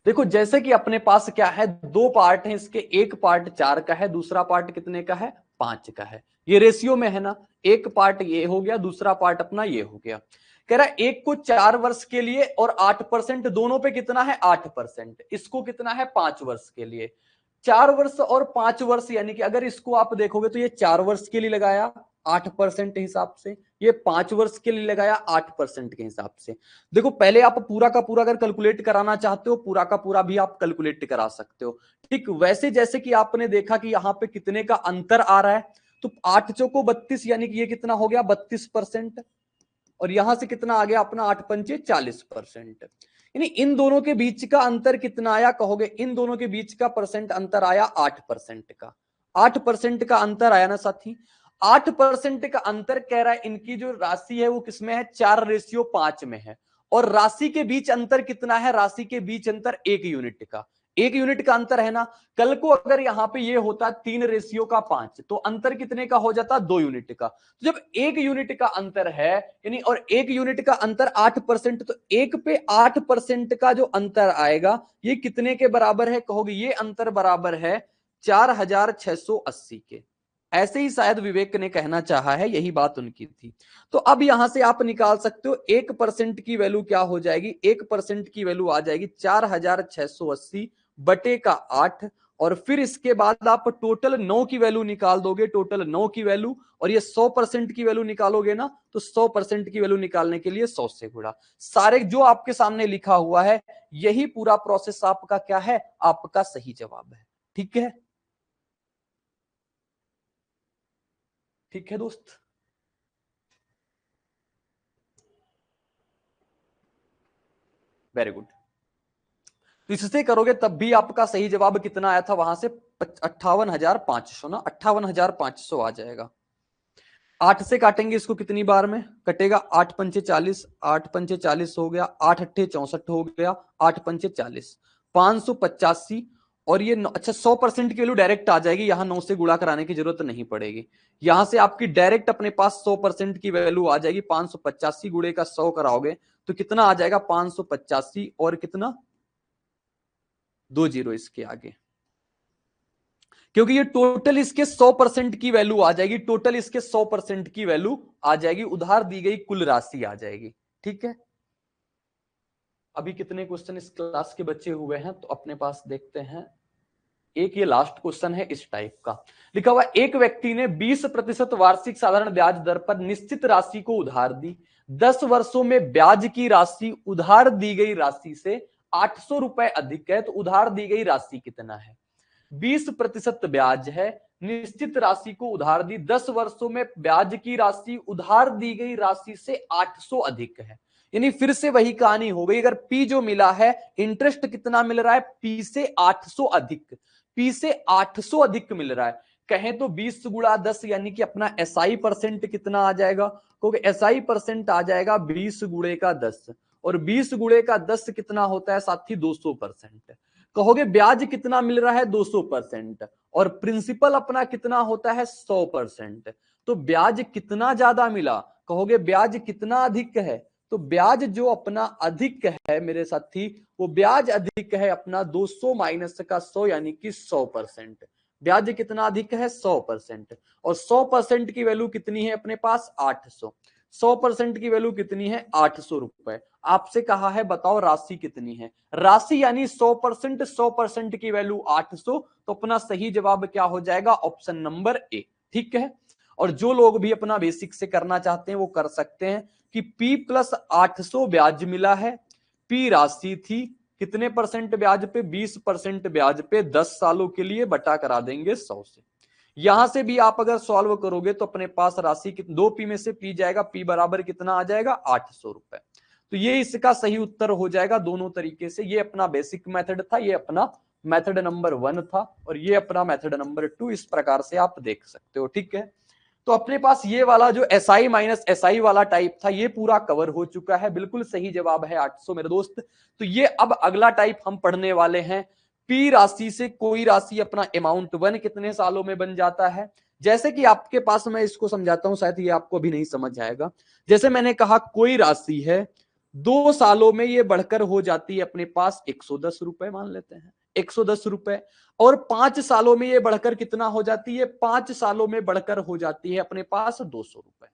देखो जैसे कि अपने पास क्या है, दो पार्ट हैं इसके, एक पार्ट 4 का है, दूसरा पार्ट कितने का है, 5 का है। ये रेशियो में है ना, एक पार्ट ये हो गया, दूसरा पार्ट अपना ये हो गया। कह रहा है एक को 4 वर्ष के लिए और 8%, दोनों पे कितना है 8%, इसको कितना है 5 वर्ष के लिए। 4 वर्ष और 5 वर्ष, यानी कि अगर इसको आप देखोगे तो ये 4 वर्ष के लिए लगाया 8% हिसाब से, ये 5 वर्ष के लिए लगाया 8% के हिसाब से। देखो पहले आप पूरा का पूरा अगर कैलकुलेट कराना चाहते हो, पूरा का पूरा भी आप कैलकुलेट करा सकते हो। ठीक वैसे जैसे कि आपने देखा कि यहाँ पे कितने का अंतर आ रहा है, तो 8 चौको 32, यानी कि ये कितना हो गया 32%, और यहां से कितना आ गया अपना 8 पंचे 40%। यानी इन दोनों के बीच का अंतर कितना आया कहोगे, इन दोनों के बीच का परसेंट अंतर आया 8% का। 8% का अंतर आया ना साथी। 8% का अंतर कह रहा है, इनकी जो राशि है वो किसमें है, 4:5 में है। और राशि के बीच अंतर कितना है, राशि के बीच अंतर 1 यूनिट का, 1 यूनिट का अंतर है ना। कल को अगर यहाँ पे ये होता 3:5, तो अंतर कितने का हो जाता 2 यूनिट का। तो जब 1 यूनिट का अंतर है यानी, और 1 यूनिट का अंतर 8%, तो 1 पे 8% का जो अंतर आएगा ये कितने के बराबर है कहोगे, ये अंतर बराबर है 4680 के। ऐसे ही शायद विवेक ने कहना चाहा है, यही बात उनकी थी। तो अब यहां से आप निकाल सकते हो 1% की वैल्यू क्या हो जाएगी, 1% की वैल्यू आ जाएगी 4680 बटे का 8, और फिर इसके बाद आप टोटल 9 की वैल्यू निकाल दोगे, टोटल 9 की वैल्यू, और ये 100% की वैल्यू निकालोगे ना, तो 100% की वैल्यू निकालने के लिए 100 से गुणा। सारे जो आपके सामने लिखा हुआ है यही पूरा प्रोसेस आपका क्या है, आपका सही जवाब है। ठीक है, ठीक है दोस्त। Very good. तो इससे करोगे तब भी आपका सही जवाब कितना आया था वहां से 58,500 ना, 58,500 आ जाएगा। 8 से काटेंगे इसको कितनी बार में कटेगा, 8 पंचे 40, 8 पंचे 40 हो गया, 8 अट्ठे 64 हो गया, 8 पंचे 40, 585। और ये अच्छा 100% की वैल्यू डायरेक्ट आ जाएगी, यहां 9 से गुणा कराने की जरूरत नहीं पड़ेगी। यहां से आपकी डायरेक्ट अपने पास 100% की वैल्यू आ जाएगी। 585 गुणे का 100 कराओगे तो कितना आ जाएगा 585, और कितना 2 जीरो इसके आगे, क्योंकि ये टोटल इसके 100% की वैल्यू आ जाएगी, टोटल इसके 100% की वैल्यू आ जाएगी, उधार दी गई कुल राशि आ जाएगी। ठीक है, अभी कितने क्वेश्चन इस क्लास के बचे हुए हैं तो अपने पास देखते हैं। एक ये लास्ट क्वेश्चन है इस टाइप का, लिखा हुआ एक व्यक्ति ने 20% वार्षिक साधारण ब्याज दर पर निश्चित राशि को उधार दी। 10 वर्षों में ब्याज की राशि उधार दी गई राशि से 800 रुपए अधिक है, तो उधार दी गई राशि कितना है। 20% ब्याज है, निश्चित राशि को उधार दी, 10 वर्षों में ब्याज की राशि उधार दी गई राशि से 800 अधिक है। यानी फिर से वही कहानी हो गई, अगर पी जो मिला है, इंटरेस्ट कितना मिल रहा है, पी से 800 अधिक, पी से 800 अधिक मिल रहा है। कहें तो 20 गुणा 10, यानी कि अपना एसआई परसेंट कितना आ जाएगा, क्योंकि एसआई परसेंट आ जाएगा 20 गुणे का 10, और 20 गुणे का 10 कितना होता है साथी 200%। कहोगे ब्याज कितना मिल रहा है 200%, और प्रिंसिपल अपना कितना होता है 100%। तो ब्याज कितना ज्यादा मिला, कहोगे ब्याज कितना अधिक है, तो ब्याज जो अपना अधिक है मेरे साथी, वो ब्याज अधिक है अपना 200 माइनस का 100, यानी कि 100%। ब्याज कितना अधिक है 100%, और 100% की वैल्यू कितनी है अपने पास 800। 100% की वैल्यू कितनी है 800 रुपए। आपसे कहा है बताओ राशि कितनी है, राशि यानी 100%, 100% की वैल्यू 800, तो अपना सही जवाब क्या हो जाएगा, ऑप्शन नंबर ए। ठीक है, और जो लोग भी अपना बेसिक से करना चाहते हैं वो कर सकते हैं कि P प्लस 800 ब्याज मिला है, P राशि थी कितने परसेंट ब्याज पे, 20% ब्याज पे 10 सालों के लिए, बटा करा देंगे 100 से। यहां से भी आप अगर सॉल्व करोगे तो अपने पास राशि 2P में से P जाएगा, P बराबर कितना आ जाएगा 800 रुपए। तो ये इसका सही उत्तर हो जाएगा दोनों तरीके से। ये अपना बेसिक मेथड था, ये अपना मेथड नंबर 1 था, और ये अपना मेथड नंबर 2। इस प्रकार से आप देख सकते हो। ठीक है, तो अपने पास ये वाला जो एसआई माइनस एसआई वाला टाइप था ये पूरा कवर हो चुका है। बिल्कुल सही जवाब है 800 मेरे दोस्त। तो ये अब अगला टाइप हम पढ़ने वाले हैं, पी राशि से कोई राशि अपना अमाउंट 1 कितने सालों में बन जाता है, जैसे कि आपके पास, मैं इसको समझाता हूं, शायद ये आपको अभी नहीं समझ आएगा। जैसे मैंने कहा कोई राशि है 2 सालों में ये बढ़कर हो जाती है अपने पास 110 रुपए, मान लेते हैं 110 रुपए, और 5 सालों में ये बढ़कर कितना हो जाती है, 5 सालों में बढ़कर हो जाती है अपने पास 200 रुपए।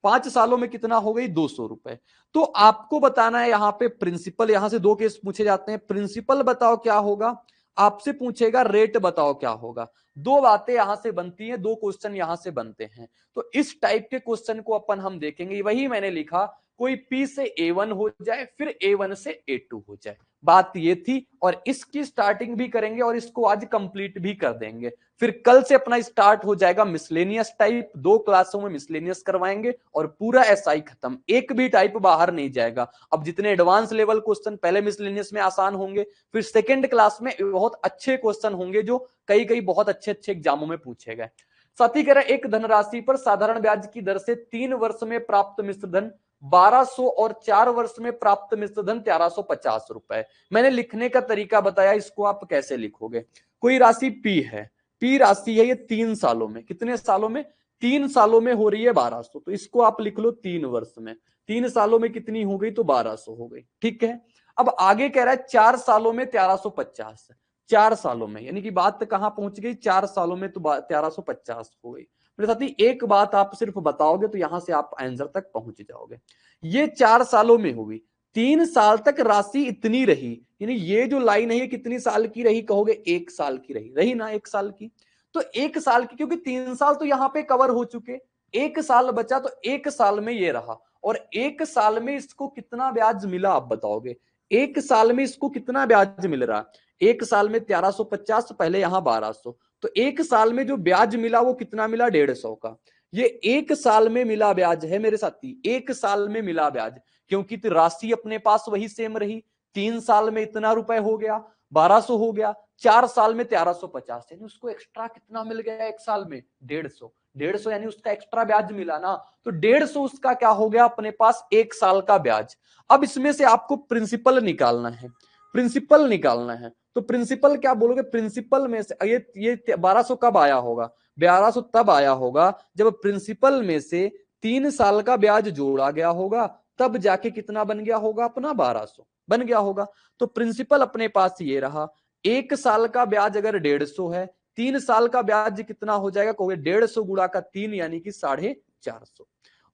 5 सालों में कितना हो गई, 200 रुपए। तो आपको बताना है यहां पे प्रिंसिपल, यहां से 2 केस पूछे जाते हैं, प्रिंसिपल बताओ क्या होगा, आपसे पूछेगा रेट बताओ क्या होगा। 2 बातें यहां से बनती हैं, 2 क्वेश्चन यहां से बनते हैं। तो इस टाइप के क्वेश्चन को अपन हम देखेंगे, वही मैंने लिखा, कोई P से A1 हो जाए, फिर A1 से A2 हो जाए, बात ये थी। और इसकी स्टार्टिंग भी करेंगे और इसको आज कंप्लीट भी कर देंगे। फिर कल से अपना स्टार्ट हो जाएगा मिसलेनियस टाइप, 2 क्लासों में मिसलेनियस करवाएंगे और पूरा एसआई खत्म, एक भी टाइप बाहर नहीं जाएगा। अब जितने एडवांस लेवल क्वेश्चन पहले मिसलेनियस में आसान होंगे, फिर सेकंड क्लास में बहुत अच्छे क्वेश्चन होंगे जो कई कई बहुत अच्छे अच्छे एग्जामों में पूछे गए। साथ ही कह रहा है एक धनराशि पर साधारण ब्याज की दर से 3 वर्ष में प्राप्त मिश्र धन 1200 और 4 वर्ष में प्राप्त मिश्र धन 1350 रुपए। मैंने लिखने का तरीका बताया, इसको आप कैसे लिखोगे। कोई राशि P है, P राशि है ये 3 सालों में, कितने सालों में, 3 सालों में हो रही है 1200, तो इसको आप लिख लो 3 वर्ष में, 3 सालों में कितनी हो गई, तो 1200 हो गई, ठीक है। अब आगे कह रहा है 4 सालों में 1350, 4 सालों में, यानी कि बात कहां पहुंच गई, 4 सालों में तो 1350 हो गई। मेरे साथी एक बात आप सिर्फ बताओगे तो यहां से आप आंसर तक पहुंच जाओगे। ये 4 सालों में होगी, 3 साल तक राशि इतनी रही, यानी ये जो लाइन है ये कितनी साल की रही, कहोगे 1 साल की रही ना, 1 साल की। तो 1 साल की, क्योंकि 3 साल तो यहां पे कवर हो चुके, 1 साल बचा, तो 1 साल में ये रहा। और 1 साल में इसको कितना ब्याज मिला आप बताओगे, 1 साल में इसको कितना ब्याज मिल रहा, 1 साल में 1350, पहले यहां 1200, तो 1 साल में जो ब्याज मिला वो कितना मिला, 150 का। ये 1 साल में मिला ब्याज है मेरे साथी, 1 साल में मिला ब्याज, क्योंकि तो राशि अपने पास वही सेम रही। 3 साल में इतना रुपए हो गया, 1200 हो गया, 4 साल में 1350, यानी उसको एक्स्ट्रा कितना मिल गया 1 साल में, 150, 150 यानी उसका एक्स्ट्रा ब्याज मिला ना, तो 150 उसका क्या हो गया अपने पास 1 साल का ब्याज। अब इसमें से आपको प्रिंसिपल निकालना है, प्रिंसिपल निकालना है, तो प्रिंसिपल क्या बोलोगे, प्रिंसिपल में से ये 1200 कब आया होगा, 1200 तब आया होगा जब प्रिंसिपल में से 3 साल का ब्याज जोड़ा गया होगा, तब जाके कितना बन गया होगा अपना, 1200 बन गया होगा। तो प्रिंसिपल अपने पास ये रहा, 1 साल का ब्याज अगर 150 है, 3 साल का ब्याज कितना हो जाएगा, कहोगे 150 गुणा का 3 यानी कि 450,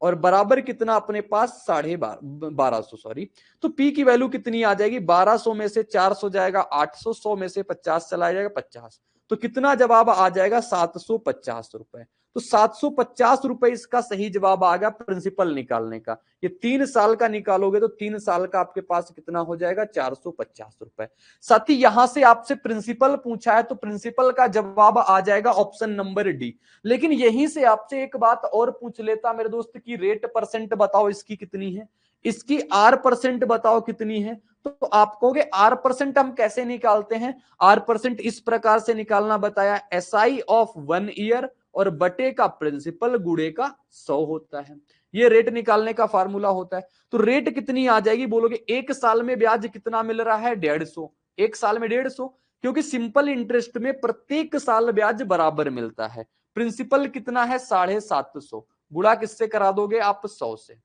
और बराबर कितना अपने पास 1250, सॉरी। तो P की वैल्यू कितनी आ जाएगी, 1200 में से 400 जाएगा 800, 100 में से 50 चला जाएगा 50, तो कितना जवाब आ जाएगा, 750 रुपए। तो 750 रुपए इसका सही जवाब आ गया प्रिंसिपल निकालने का। ये 3 साल का निकालोगे तो 3 साल का आपके पास कितना हो जाएगा, 450 रुपए। साथ ही यहां से आपसे प्रिंसिपल पूछा है तो प्रिंसिपल का जवाब आ जाएगा ऑप्शन नंबर डी। लेकिन यहीं से आपसे एक बात और पूछ लेता मेरे दोस्त की, रेट परसेंट बताओ इसकी कितनी है, इसकी आर परसेंट बताओ कितनी है। तो आप कहोगे आर परसेंट हम कैसे निकालते हैं, आर परसेंट इस प्रकार से निकालना बताया, एसआई ऑफ 1 ईयर और बटे का प्रिंसिपल गुणे का 100 होता है, ये रेट निकालने का फार्मूला होता है। तो रेट कितनी आ जाएगी, बोलोगे 1 साल में ब्याज कितना मिल रहा है, 150, 1 साल में 150, क्योंकि सिंपल इंटरेस्ट में प्रत्येक साल ब्याज बराबर मिलता है। प्रिंसिपल कितना है, 750, गुणा किससे करा दोगे आप, 100 से।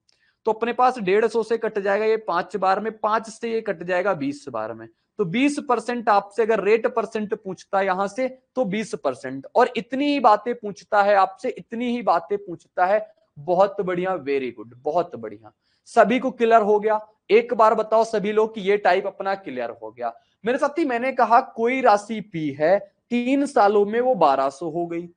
तो अपने पास 150 से कट जाएगा ये 5 बार में, 5 से ये कट जाएगा 20 बार में। तो 20% आपसे अगर रेट परसेंट पूछता है यहां से तो 20%, और इतनी ही बातें पूछता है आपसे, इतनी ही बातें पूछता है। बहुत बढ़िया, वेरी गुड, बहुत बढ़िया। सभी को क्लियर हो गया, एक बार बताओ सभी लोग कि ये टाइप अपना क्लियर हो गया। मेरे साथी मैंने कहा कोई राशि P है, 3 सालों में वो 1200 हो गई।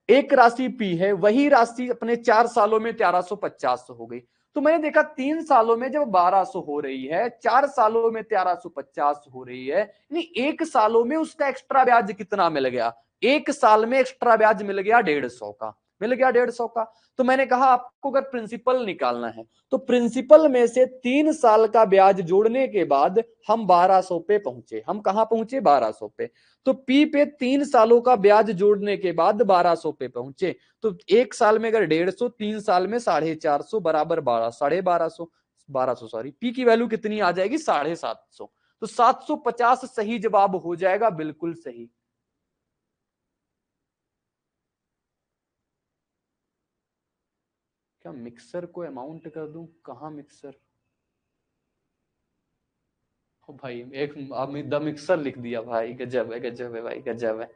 एक राशि P है, वही राशि अपने 4 सालों में 1350 हो गई। तो मैंने देखा 3 सालों में जब 1200 हो रही है, 4 सालों में 1350 हो रही है, यानी 1 सालों में उसका एक्स्ट्रा ब्याज कितना मिल गया, 1 साल में एक्स्ट्रा ब्याज मिल गया 150 का, मिल गया 150 का। तो मैंने कहा आपको अगर प्रिंसिपल निकालना है तो प्रिंसिपल में से 3 साल का ब्याज जोड़ने के बाद हम 1200 पे पहुंचे, हम कहां पहुंचे, 1200 पे। तो P पे 3 सालों का ब्याज जोड़ने के बाद 1200 पे पहुंचे। तो 1 साल में अगर 150, 3 साल में 450 बराबर 1200 सॉरी, P की वैल्यू कितनी आ जाएगी, 750। तो 750 सही जवाब हो जाएगा, बिल्कुल सही। क्या मिक्सर को अमाउंट कर दूं? कहां मिक्सर? ओ भाई एक द मिक्सर लिख दिया भाई, गजब है भाई, गजब है,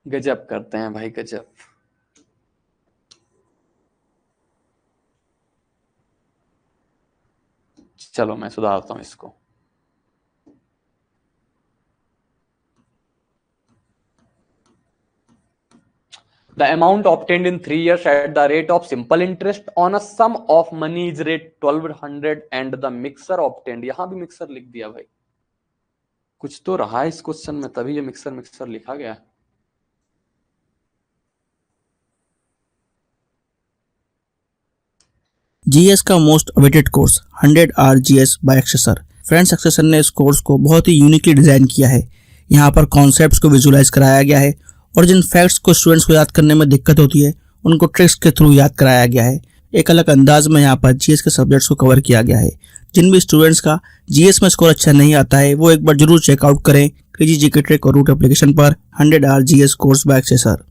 गजब करते हैं भाई, गजब। चलो मैं सुधारता हूं इसको। The amount obtained in 3 years at the rate of simple interest on a sum of money is rate 1200 and the mixer obtained, यहां भी मिक्सर लिख दिया भाई, कुछ तो रहा है इस क्वेश्चन में, तभी ये मिक्सर मिक्सर लिखा गया। जीएस का most awaited course 100 hour GS by एक्सेसर। फ्रेंड्स, एक्सेसर ने इस कोर्स को बहुत ही यूनिकली डिजाइन किया है। यहाँ पर कॉन्सेप्ट्स को विजुलाइज कराया गया है और जिन फैक्ट्स को स्टूडेंट्स को याद करने में दिक्कत होती है उनको ट्रिक्स के थ्रू याद कराया गया है। एक अलग अंदाज में यहाँ पर जीएस के सब्जेक्ट्स को कवर किया गया है। जिन भी स्टूडेंट्स का जीएस में स्कोर अच्छा नहीं आता है वो एक बार जरूर चेकआउट करें क्रेजी जीके ट्रिक और रूट एप्लीकेशन पर 100 आवर जीएस कोर्स बाय एक्सेसर।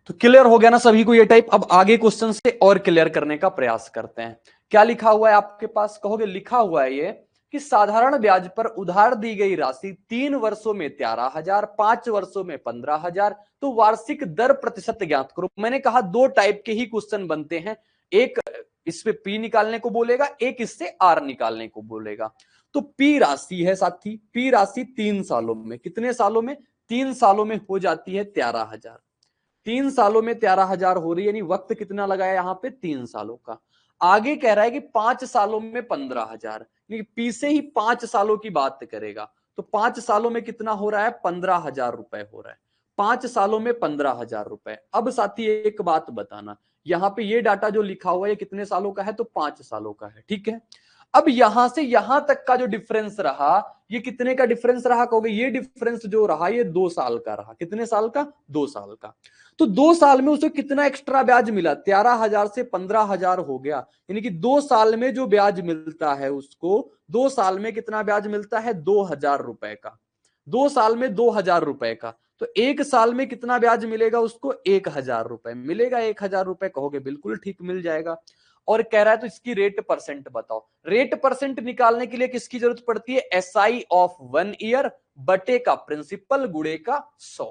तो क्लियर हो गया ना सभी को ये टाइप? अब आगे क्वेश्चन से और क्लियर करने का प्रयास करते हैं। क्या लिखा हुआ है आपके पास? कहोगे लिखा हुआ है ये कि साधारण ब्याज पर उधार दी गई राशि 3 वर्षों में 13,000, 5 वर्षों में 15,000, तो वार्षिक दर प्रतिशत ज्ञात करो। मैंने कहा दो टाइप के ही क्वेश्चन बनते हैं, एक इस पे पी निकालने को बोलेगा, एक इससे आर निकालने को बोलेगा। तो पी राशि है साथी, पी राशि 3 सालों में, कितने सालों में? 3 सालों में हो जाती है 13,000। 3 सालों में 13,000 हो रही है, यानी वक्त कितना लगाया यहां पे? 3 सालों का। आगे कह रहा है कि 5 सालों में 15,000, पी से ही 5 सालों की बात करेगा, तो 5 सालों में कितना हो रहा है? 15,000 रुपए हो रहा है। 5 सालों में 15,000 रुपए। अब साथी एक बात बताना, यहाँ पे ये डाटा जो लिखा हुआ है कितने सालों का है? तो 5 सालों का है, ठीक है। अब यहां से यहां तक का जो डिफरेंस रहा, ये कितने का डिफरेंस रहा? कहोगे ये डिफरेंस जो रहा ये 2 साल का रहा। कितने साल का? 2 साल का। तो 2 साल में उसे कितना एक्स्ट्रा ब्याज मिला? 13,000 से 15,000 हो गया, यानी कि 2 साल में जो ब्याज मिलता है उसको, 2 साल में कितना ब्याज मिलता है? 2,000 रुपए का। 2 साल में 2,000 रुपए का, तो 1 साल में कितना ब्याज मिलेगा उसको? 1,000 रुपए मिलेगा। 1,000 रुपए कहोगे बिल्कुल ठीक मिल जाएगा। और कह रहा है तो इसकी रेट परसेंट बताओ। रेट परसेंट निकालने के लिए किसकी जरूरत पड़ती है? एसआई ऑफ 1 ईयर बटे का प्रिंसिपल गुणे का 100।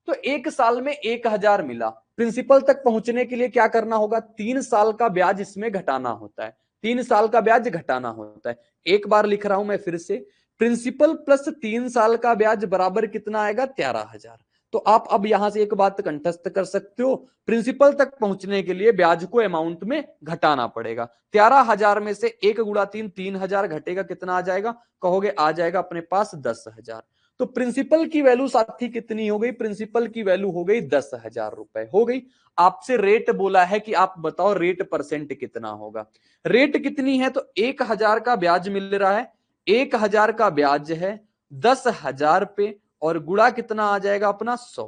तो 1 साल में 1,000 मिला, प्रिंसिपल तक पहुंचने के लिए क्या करना होगा? 3 साल का ब्याज इसमें घटाना होता है। 3 साल का ब्याज घटाना होता है। एक बार लिख रहा हूं मैं फिर से, प्रिंसिपल प्लस 3 साल का ब्याज बराबर कितना आएगा? 13,000। तो आप अब यहां से एक बात कंठस्थ कर सकते हो, प्रिंसिपल तक पहुंचने के लिए ब्याज को अमाउंट में घटाना पड़ेगा। 13,000 में से 1 गुणा 3, 3,000 घटेगा, कितना आ जाएगा? कहोगे आ जाएगा अपने पास 10,000। तो प्रिंसिपल की वैल्यू साथी कितनी हो गई? प्रिंसिपल की वैल्यू हो गई 10,000 रुपए हो गई। आपसे रेट बोला है कि आप बताओ रेट परसेंट कितना होगा। रेट कितनी है? तो 1,000 का ब्याज मिल रहा है, 1,000 का ब्याज है 10,000 पे, और गुणा कितना आ जाएगा अपना? 100।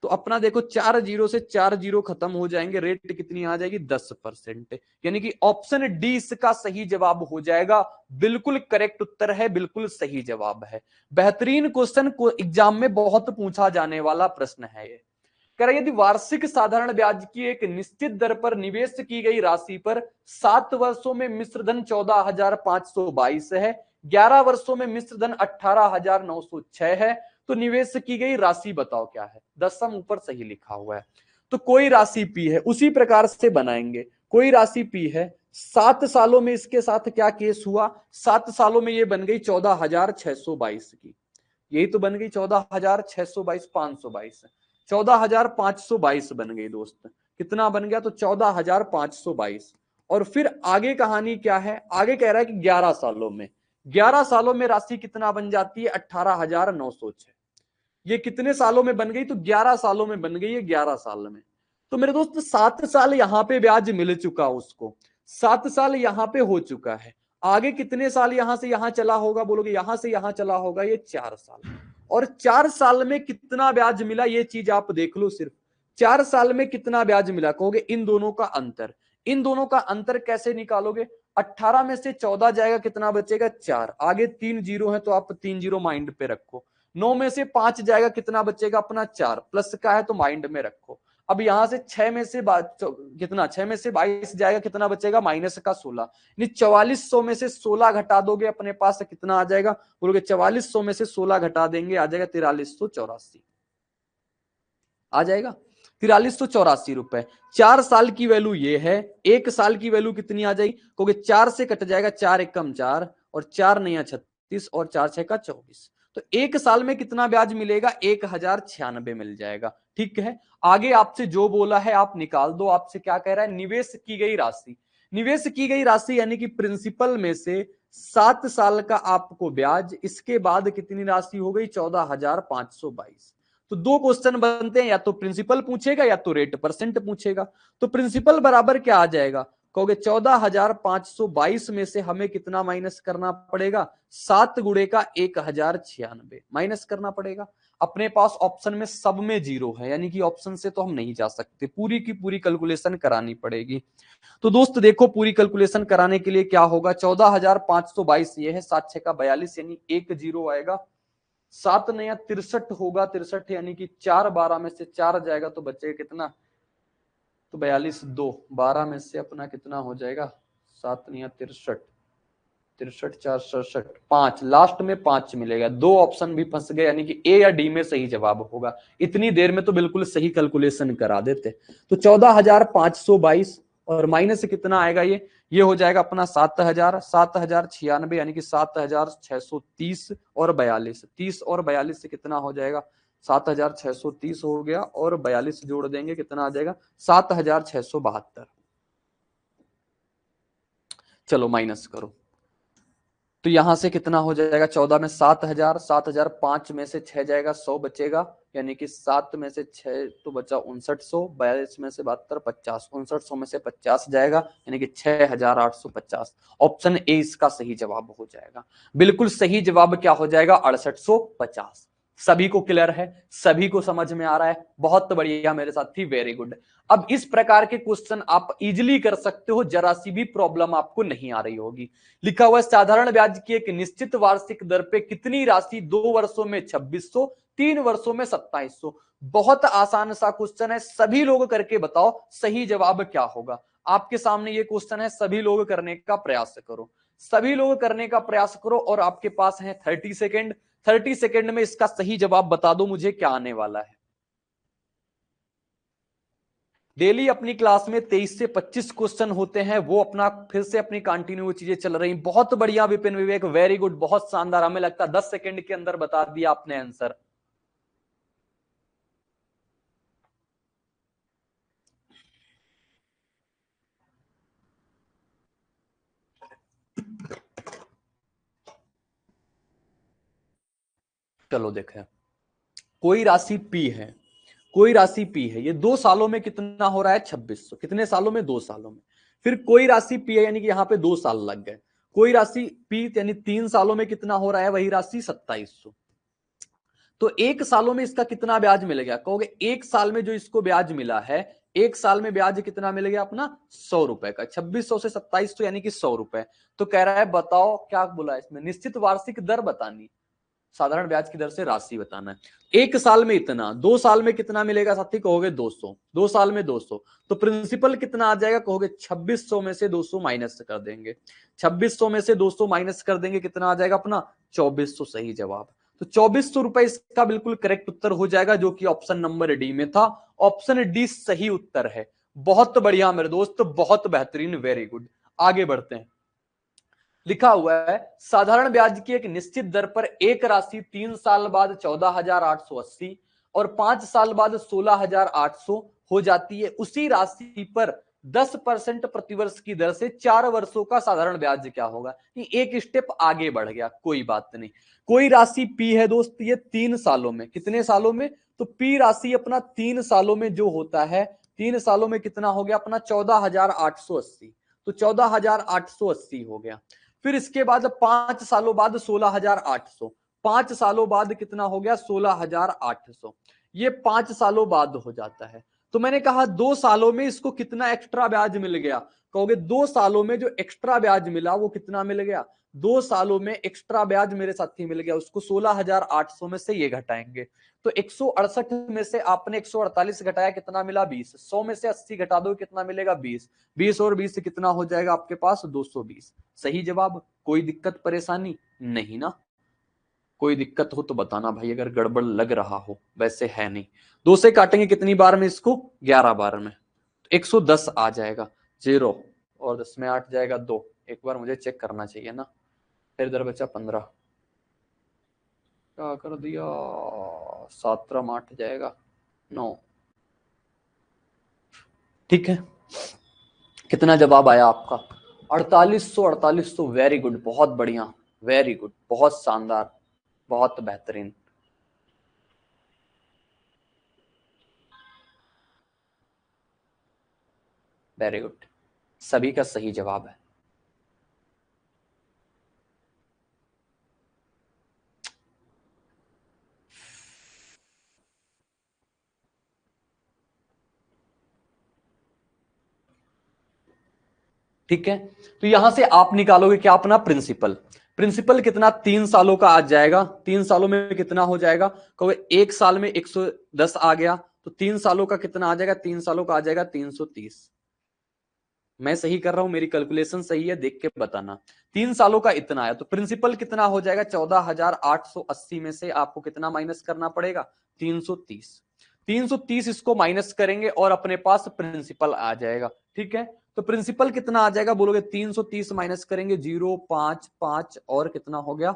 तो अपना देखो 4 जीरो से 4 जीरो खत्म हो जाएंगे, रेट कितनी आ जाएगी? 10%। यानी कि ऑप्शन डी इसका सही जवाब हो जाएगा। बिल्कुल करेक्ट उत्तर है, बिल्कुल सही जवाब है। बेहतरीन क्वेश्चन को एग्जाम में बहुत पूछा जाने वाला प्रश्न है ये। कह रहा यदि वार्षिक साधारण ब्याज की एक निश्चित दर पर निवेश की गई राशि पर 7 वर्षों में मिश्र धन 14,522 है, 11 वर्षों में मिश्र धन 18,906 है, तो निवेश की गई राशि बताओ क्या है? दशम ऊपर सही लिखा हुआ है। तो कोई राशि पी है, उसी प्रकार से बनाएंगे। कोई राशि पी है, 7 सालों में इसके साथ क्या केस हुआ? 7 सालों में ये बन गई 14,622 की, यही तो बन गई 14,622, 522, 14,522 बन गई दोस्त। कितना बन गया? तो 14,522। और फिर आगे कहानी क्या है? आगे कह रहा है कि 11 सालों में, 11 सालों में राशि कितना बन जाती है? 18,906। ये कितने सालों में बन गई? तो 11 सालों में बन गई है, 11 साल में। तो मेरे दोस्त 7 साल यहां पे ब्याज मिल चुका उसको, 7 साल यहां पे हो चुका है। आगे कितने साल यहां से यहां चला होगा? बोलोगे यहां से यहां चला होगा ये 4 साल। और 4 साल में कितना ब्याज मिला ये चीज आप देख लो सिर्फ। 4 साल में कितना ब्याज मिला? कहोगे इन दोनों का अंतर। इन दोनों का अंतर कैसे निकालोगे? 18 में से 14 जाएगा, कितना बचेगा 4, आगे 3 जीरो है तो आप 3 जीरो माइंड पे रखो। 9 में से 5 जाएगा, कितना बचेगा अपना 4, प्लस का है तो माइंड में रखो। अब यहां से 6 में से कितना, 6 में से 22 जाएगा, कितना बचेगा माइनस का 16, यानी 4400 में से 16 घटा दोगे अपने पास कितना आ जाएगा, बोलोगे 4400 में से 16 घटा देंगे, आ जाएगा 4384, आ जाएगा 4384 रुपए। 4 साल की वैल्यू ये है, 1 साल की वैल्यू कितनी आ जाएगी, क्योंकि 4 से कट जाएगा, 4 एकम 4 और 4 नया 36 और 4 6 का 24, तो 1 साल में कितना ब्याज मिलेगा, 1096 मिल जाएगा। ठीक है, आगे आपसे जो बोला है आप निकाल दो। आपसे क्या कह रहा है, निवेश की गई राशि, निवेश की गई राशि यानी कि प्रिंसिपल में से 7 साल का आपको ब्याज, इसके बाद कितनी राशि हो गई 14,522। तो दो क्वेश्चन बनते हैं, या तो प्रिंसिपल पूछेगा या तो रेट परसेंट पूछेगा। तो प्रिंसिपल बराबर क्या आ जाएगा, कहोगे 14,522 में से हमें कितना माइनस करना पड़ेगा, 7 गुणे का 1096 माइनस करना पड़ेगा। अपने पास ऑप्शन में सब में जीरो है, यानी कि ऑप्शन से तो हम नहीं जा सकते, पूरी की पूरी कैलकुलेशन करानी पड़ेगी। तो दोस्त देखो, पूरी कैलकुलेशन कराने के लिए क्या होगा, 14,522 ये है, 7 6 का 42, यानी 1 जीरो आएगा, 7 नया 63 होगा, 63 यानी कि 4 12 में से 4 जाएगा तो बचेगा कितना, तो 42 2 12 में से अपना कितना हो जाएगा, 7 नया 63, 63 4 67 5, लास्ट में 5 मिलेगा। दो ऑप्शन भी फंस गए, यानी कि ए या डी में सही जवाब होगा। इतनी देर में तो बिल्कुल सही कैलकुलेशन करा देते। तो 14,522 और माइनस कितना आएगा, ये हो जाएगा अपना 7,096 यानी कि 7,630 और 42, 30 और 42 से कितना हो जाएगा, 7,630 हो गया और 42 जोड़ देंगे, कितना आ जाएगा 7,672। चलो माइनस करो, तो यहां से कितना हो जाएगा, 14 में 7,000, 7,005 में से 6 जाएगा, 100 बचेगा, यानी कि 7 में से 6 तो बचा 5900, 42 में से 72 50, 5900 में से 50 जाएगा, यानी कि 6,850। ऑप्शन ए इसका सही जवाब हो जाएगा। बिल्कुल सही जवाब क्या हो जाएगा, 6850। सभी को क्लियर है, सभी को समझ में आ रहा है, बहुत बढ़िया मेरे साथी, वेरी गुड। अब इस प्रकार के क्वेश्चन आप इजिली कर सकते हो, जरा सी भी प्रॉब्लम आपको नहीं आ रही होगी। लिखा हुआ साधारण ब्याज की एक निश्चित वार्षिक दर पे कितनी राशि 2 वर्षों में 2600, 3 वर्षों में 2700। बहुत आसान सा क्वेश्चन है, सभी लोग करके बताओ सही जवाब क्या होगा। आपके सामने ये क्वेश्चन है, सभी लोग करने का प्रयास करो, सभी लोग करने का प्रयास करो, और आपके पास है 30 सेकेंड। 30 सेकेंड में इसका सही जवाब बता दो मुझे क्या आने वाला है। डेली अपनी क्लास में 23 से 25 क्वेश्चन होते हैं, वो अपना फिर से अपनी कंटिन्यू चीजें चल रही। बहुत बढ़िया विपिन विवेक, वेरी गुड, बहुत शानदार। हमें लगता है 10 सेकंड के अंदर बता दिया आपने आंसर। चलो देखें, कोई राशि पी है, कोई राशि पी है, ये 2 सालों में कितना हो रहा है 2600, कितने सालों में 2 सालों में। फिर कोई राशि पी है, यानी कि यहां पे 2 साल लग गए। कोई राशि पी यानी 3 सालों में कितना हो रहा है, वही राशि 2700। तो 1 सालों में इसका कितना ब्याज मिल गया, कहोगे 1 साल में जो इसको ब्याज मिला है, 1 साल में ब्याज कितना मिल गया अपना 100 रुपए का, 2600 से 2700 यानी कि 100 रुपए। तो कह रहा है बताओ क्या बोला है इसमें, निश्चित वार्षिक दर बतानी, साधारण ब्याज की दर से राशि बताना है। 1 साल में इतना, 2 साल में कितना मिलेगा साथी, कहोगे 200, 2 साल में 200। तो प्रिंसिपल कितना आ जाएगा, कहोगे 2600 में से 200 माइनस कर देंगे, 2600 में से 200 माइनस कर देंगे, कितना आ जाएगा अपना 2400, सही जवाब। तो 2400 रुपए इसका बिल्कुल करेक्ट उत्तर हो जाएगा, जो कि ऑप्शन नंबर डी में था। ऑप्शन डी सही उत्तर है। बहुत बढ़िया मेरे दोस्त, बहुत बेहतरीन, वेरी गुड। आगे बढ़ते हैं। लिखा हुआ है साधारण ब्याज की एक निश्चित दर पर एक राशि 3 साल बाद 14,880 और 5 साल बाद 16,800 हो जाती है। उसी राशि पर 10% प्रतिवर्ष की दर से 4 वर्षों का साधारण ब्याज क्या होगा। एक स्टेप आगे बढ़ गया, कोई बात नहीं। कोई राशि पी है दोस्त, ये 3 सालों में, कितने सालों में, तो पी राशि अपना 3 सालों में जो होता है, 3 सालों में कितना हो गया अपना 14,880। तो 14,880 हो गया। फिर इसके बाद 5 सालों बाद 16,800, 5 सालों बाद कितना हो गया 16,800। ये 5 सालों बाद हो जाता है। तो मैंने कहा 2 सालों में इसको कितना एक्स्ट्रा ब्याज मिल गया, कहोगे 2 सालों में जो एक्स्ट्रा ब्याज मिला वो कितना मिल गया, 2 सालों में एक्स्ट्रा ब्याज मेरे साथी मिल गया, उसको 16,800 में से ये घटाएंगे, तो 168 में से आपने 148 घटाया, कितना मिला 20, 100 में से 80 घटा दो कितना मिलेगा 20, 20 और 20 से कितना हो जाएगा आपके पास 220। सही जवाब, कोई दिक्कत परेशानी नहीं ना, कोई दिक्कत हो तो बताना भाई अगर गड़बड़ लग रहा हो, वैसे है नहीं। 2 से काटेंगे कितनी बार में इसको, 11 बार में, तो 110 आ जाएगा, 0 और 10 में 8 जाएगा 2, एक बार मुझे चेक करना चाहिए ना, फिर इधर बचा 15, क्या कर दिया, 7 8 जाएगा 9, ठीक है। कितना जवाब आया आपका 4800, 4800, वेरी गुड, बहुत बढ़िया, वेरी गुड, बहुत शानदार, बहुत बेहतरीन। वेरी गुड, सभी का सही जवाब है। ठीक है, तो यहां से आप निकालोगे क्या अपना प्रिंसिपल, प्रिंसिपल कितना 3 सालों का आ जाएगा, 3 सालों में कितना हो जाएगा, कहोगे 1 साल में 110 आ गया, तो 3 सालों का कितना आ जाएगा, 3 सालों का आ जाएगा 330। मैं सही कर रहा हूं, मेरी कैलकुलेशन सही है, देख के बताना। 3 सालों का इतना आया, तो प्रिंसिपल कितना हो जाएगा, 14,880 में से आपको कितना माइनस करना पड़ेगा, 330। 330 इसको माइनस करेंगे और अपने पास प्रिंसिपल आ जाएगा, ठीक है। तो प्रिंसिपल कितना आ जाएगा बोलोगे, 330 माइनस करेंगे 0 5 5 और कितना हो गया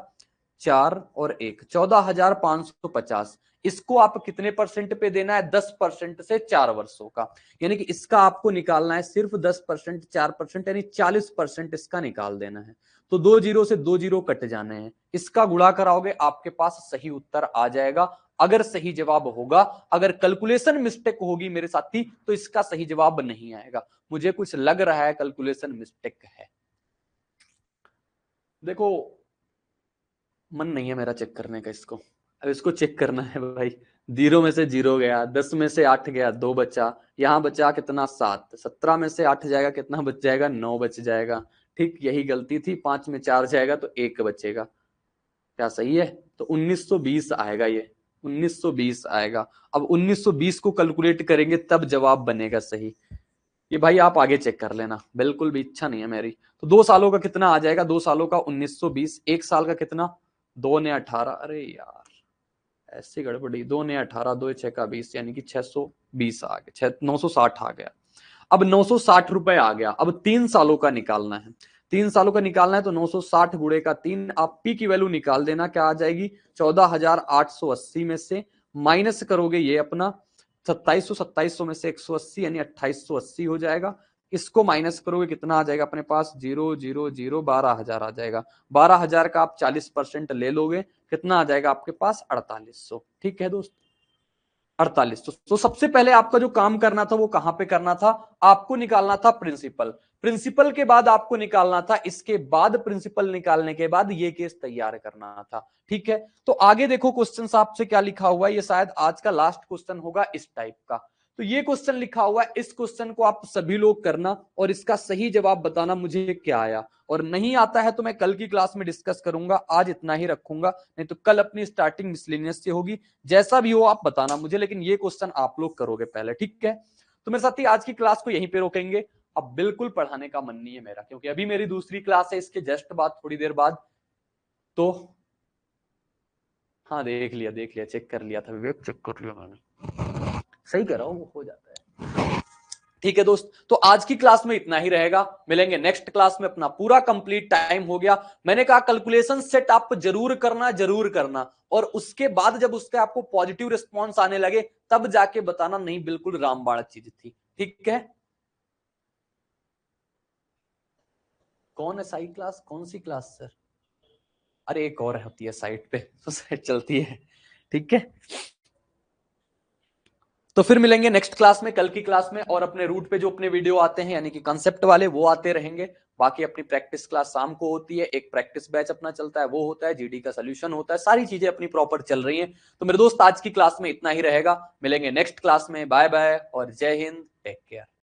4 और 1, 14,550। इसको आप कितने परसेंट पे देना है, 10% से 4 वर्षों का, यानी कि इसका आपको निकालना है सिर्फ 10%, 4%, यानी 40% इसका निकाल देना है। तो 2 जीरो से 2 जीरो कट जाने हैं, इसका गुणा कराओगे आपके पास सही उत्तर आ जाएगा, अगर सही जवाब होगा। अगर कैलकुलेशन मिस्टेक होगी मेरे साथी तो इसका सही जवाब नहीं आएगा, मुझे कुछ लग रहा है कैलकुलेशन मिस्टेक है। देखो मन नहीं है मेरा चेक करने का इसको, अब इसको चेक करना है भाई। 0 में से 0 गया, 10 में से 8 गया, 2 बचा, यहां बचा कितना 7, 17 में से 8 जाएगा, कितना बच जाएगा 9 बच जाएगा, ठीक, यही गलती थी, 5 में 4 जाएगा तो 1 बचेगा, क्या सही है, तो 1920 आएगा, ये 1920 आएगा। अब 1920 को कैलकुलेट करेंगे तब जवाब बनेगा सही, ये भाई आप आगे चेक कर लेना, बिल्कुल भी इच्छा नहीं है मेरी। तो 2 सालों का कितना आ जाएगा, 2 सालों का 1920, 1 साल का कितना 2 ने 18, अरे यार ऐसी गड़बड़ी, 2 ने 18, 2 6 का 20, यानी कि 620 आ गया, 960 आ गया। अब 960 रुपए आ गया, अब 3 सालों का निकालना है, 3 सालों का निकालना है, तो 960 गुणे का 3, आप पी की वैल्यू निकाल देना, क्या आ जाएगी 14,880 में से माइनस करोगे ये अपना 2700 में से 180, यानी 2880 हो जाएगा, इसको माइनस करोगे कितना आ जाएगा अपने पास 0 0 0, 12,000 आ जाएगा, 12,000 का आप 40% ले लोगे, कितना आ जाएगा आपके पास 4800, ठीक है दोस्त 4800। तो सबसे पहले आपका जो काम करना था वो कहां पे करना था, आपको निकालना था प्रिंसिपल, प्रिंसिपल के बाद आपको निकालना था, इसके बाद प्रिंसिपल निकालने के बाद ये केस तैयार करना था, ठीक है। तो आगे देखो क्वेश्चन आपसे क्या लिखा हुआ है, ये शायद आज का लास्ट क्वेश्चन होगा इस टाइप का। तो ये क्वेश्चन लिखा हुआ है, इस क्वेश्चन को आप सभी लोग करना और इसका सही जवाब बताना मुझे क्या आया, और नहीं आता है तो मैं कल की क्लास में डिस्कस करूंगा, आज इतना ही रखूंगा, नहीं तो कल अपनी स्टार्टिंग मिसलेनियस से होगी, जैसा भी हो आप बताना मुझे, लेकिन ये क्वेश्चन आप लोग करोगे पहले, ठीक है। तो मेरे साथी आज की क्लास को यहीं पे रोकेंगे, अब बिल्कुल पढ़ाने का मन नहीं है मेरा, क्योंकि अभी मेरी दूसरी क्लास है इसके जस्ट बाद थोड़ी देर बाद। तो हाँ देख लिया चेक कर लिया था विवेक, चेक कर लिया मैंने, सही कर रहा हूँ, हो जाता है, ठीक है दोस्त। तो आज की क्लास में इतना ही रहेगा, मिलेंगे नेक्स्ट क्लास में, अपना पूरा कंप्लीट टाइम हो गया। मैंने कहा कैलकुलेशन सेट आप जरूर करना, और उसके बाद जब उसका आपको पॉजिटिव रिस्पॉन्स आने लगे तब जाके बताना नहीं बिल्कुल रामबाण चीज थी, ठीक है। कौन है साई क्लास, कौन सी क्लास सर, अरे एक और होती है साइट पे तो साइट चलती है, ठीक है। तो फिर मिलेंगे नेक्स्ट क्लास में, कल की क्लास में, और अपने रूट पे जो अपने वीडियो आते हैं यानी कि कंसेप्ट वाले वो आते रहेंगे, बाकी अपनी प्रैक्टिस क्लास शाम को होती है, एक प्रैक्टिस बैच अपना चलता है, वो होता है, जीडी का सोल्यूशन होता है, सारी चीजें अपनी प्रॉपर चल रही हैं। तो मेरे दोस्त आज की क्लास में इतना ही रहेगा, मिलेंगे नेक्स्ट क्लास में, बाय बाय और जय हिंद, टेक केयर।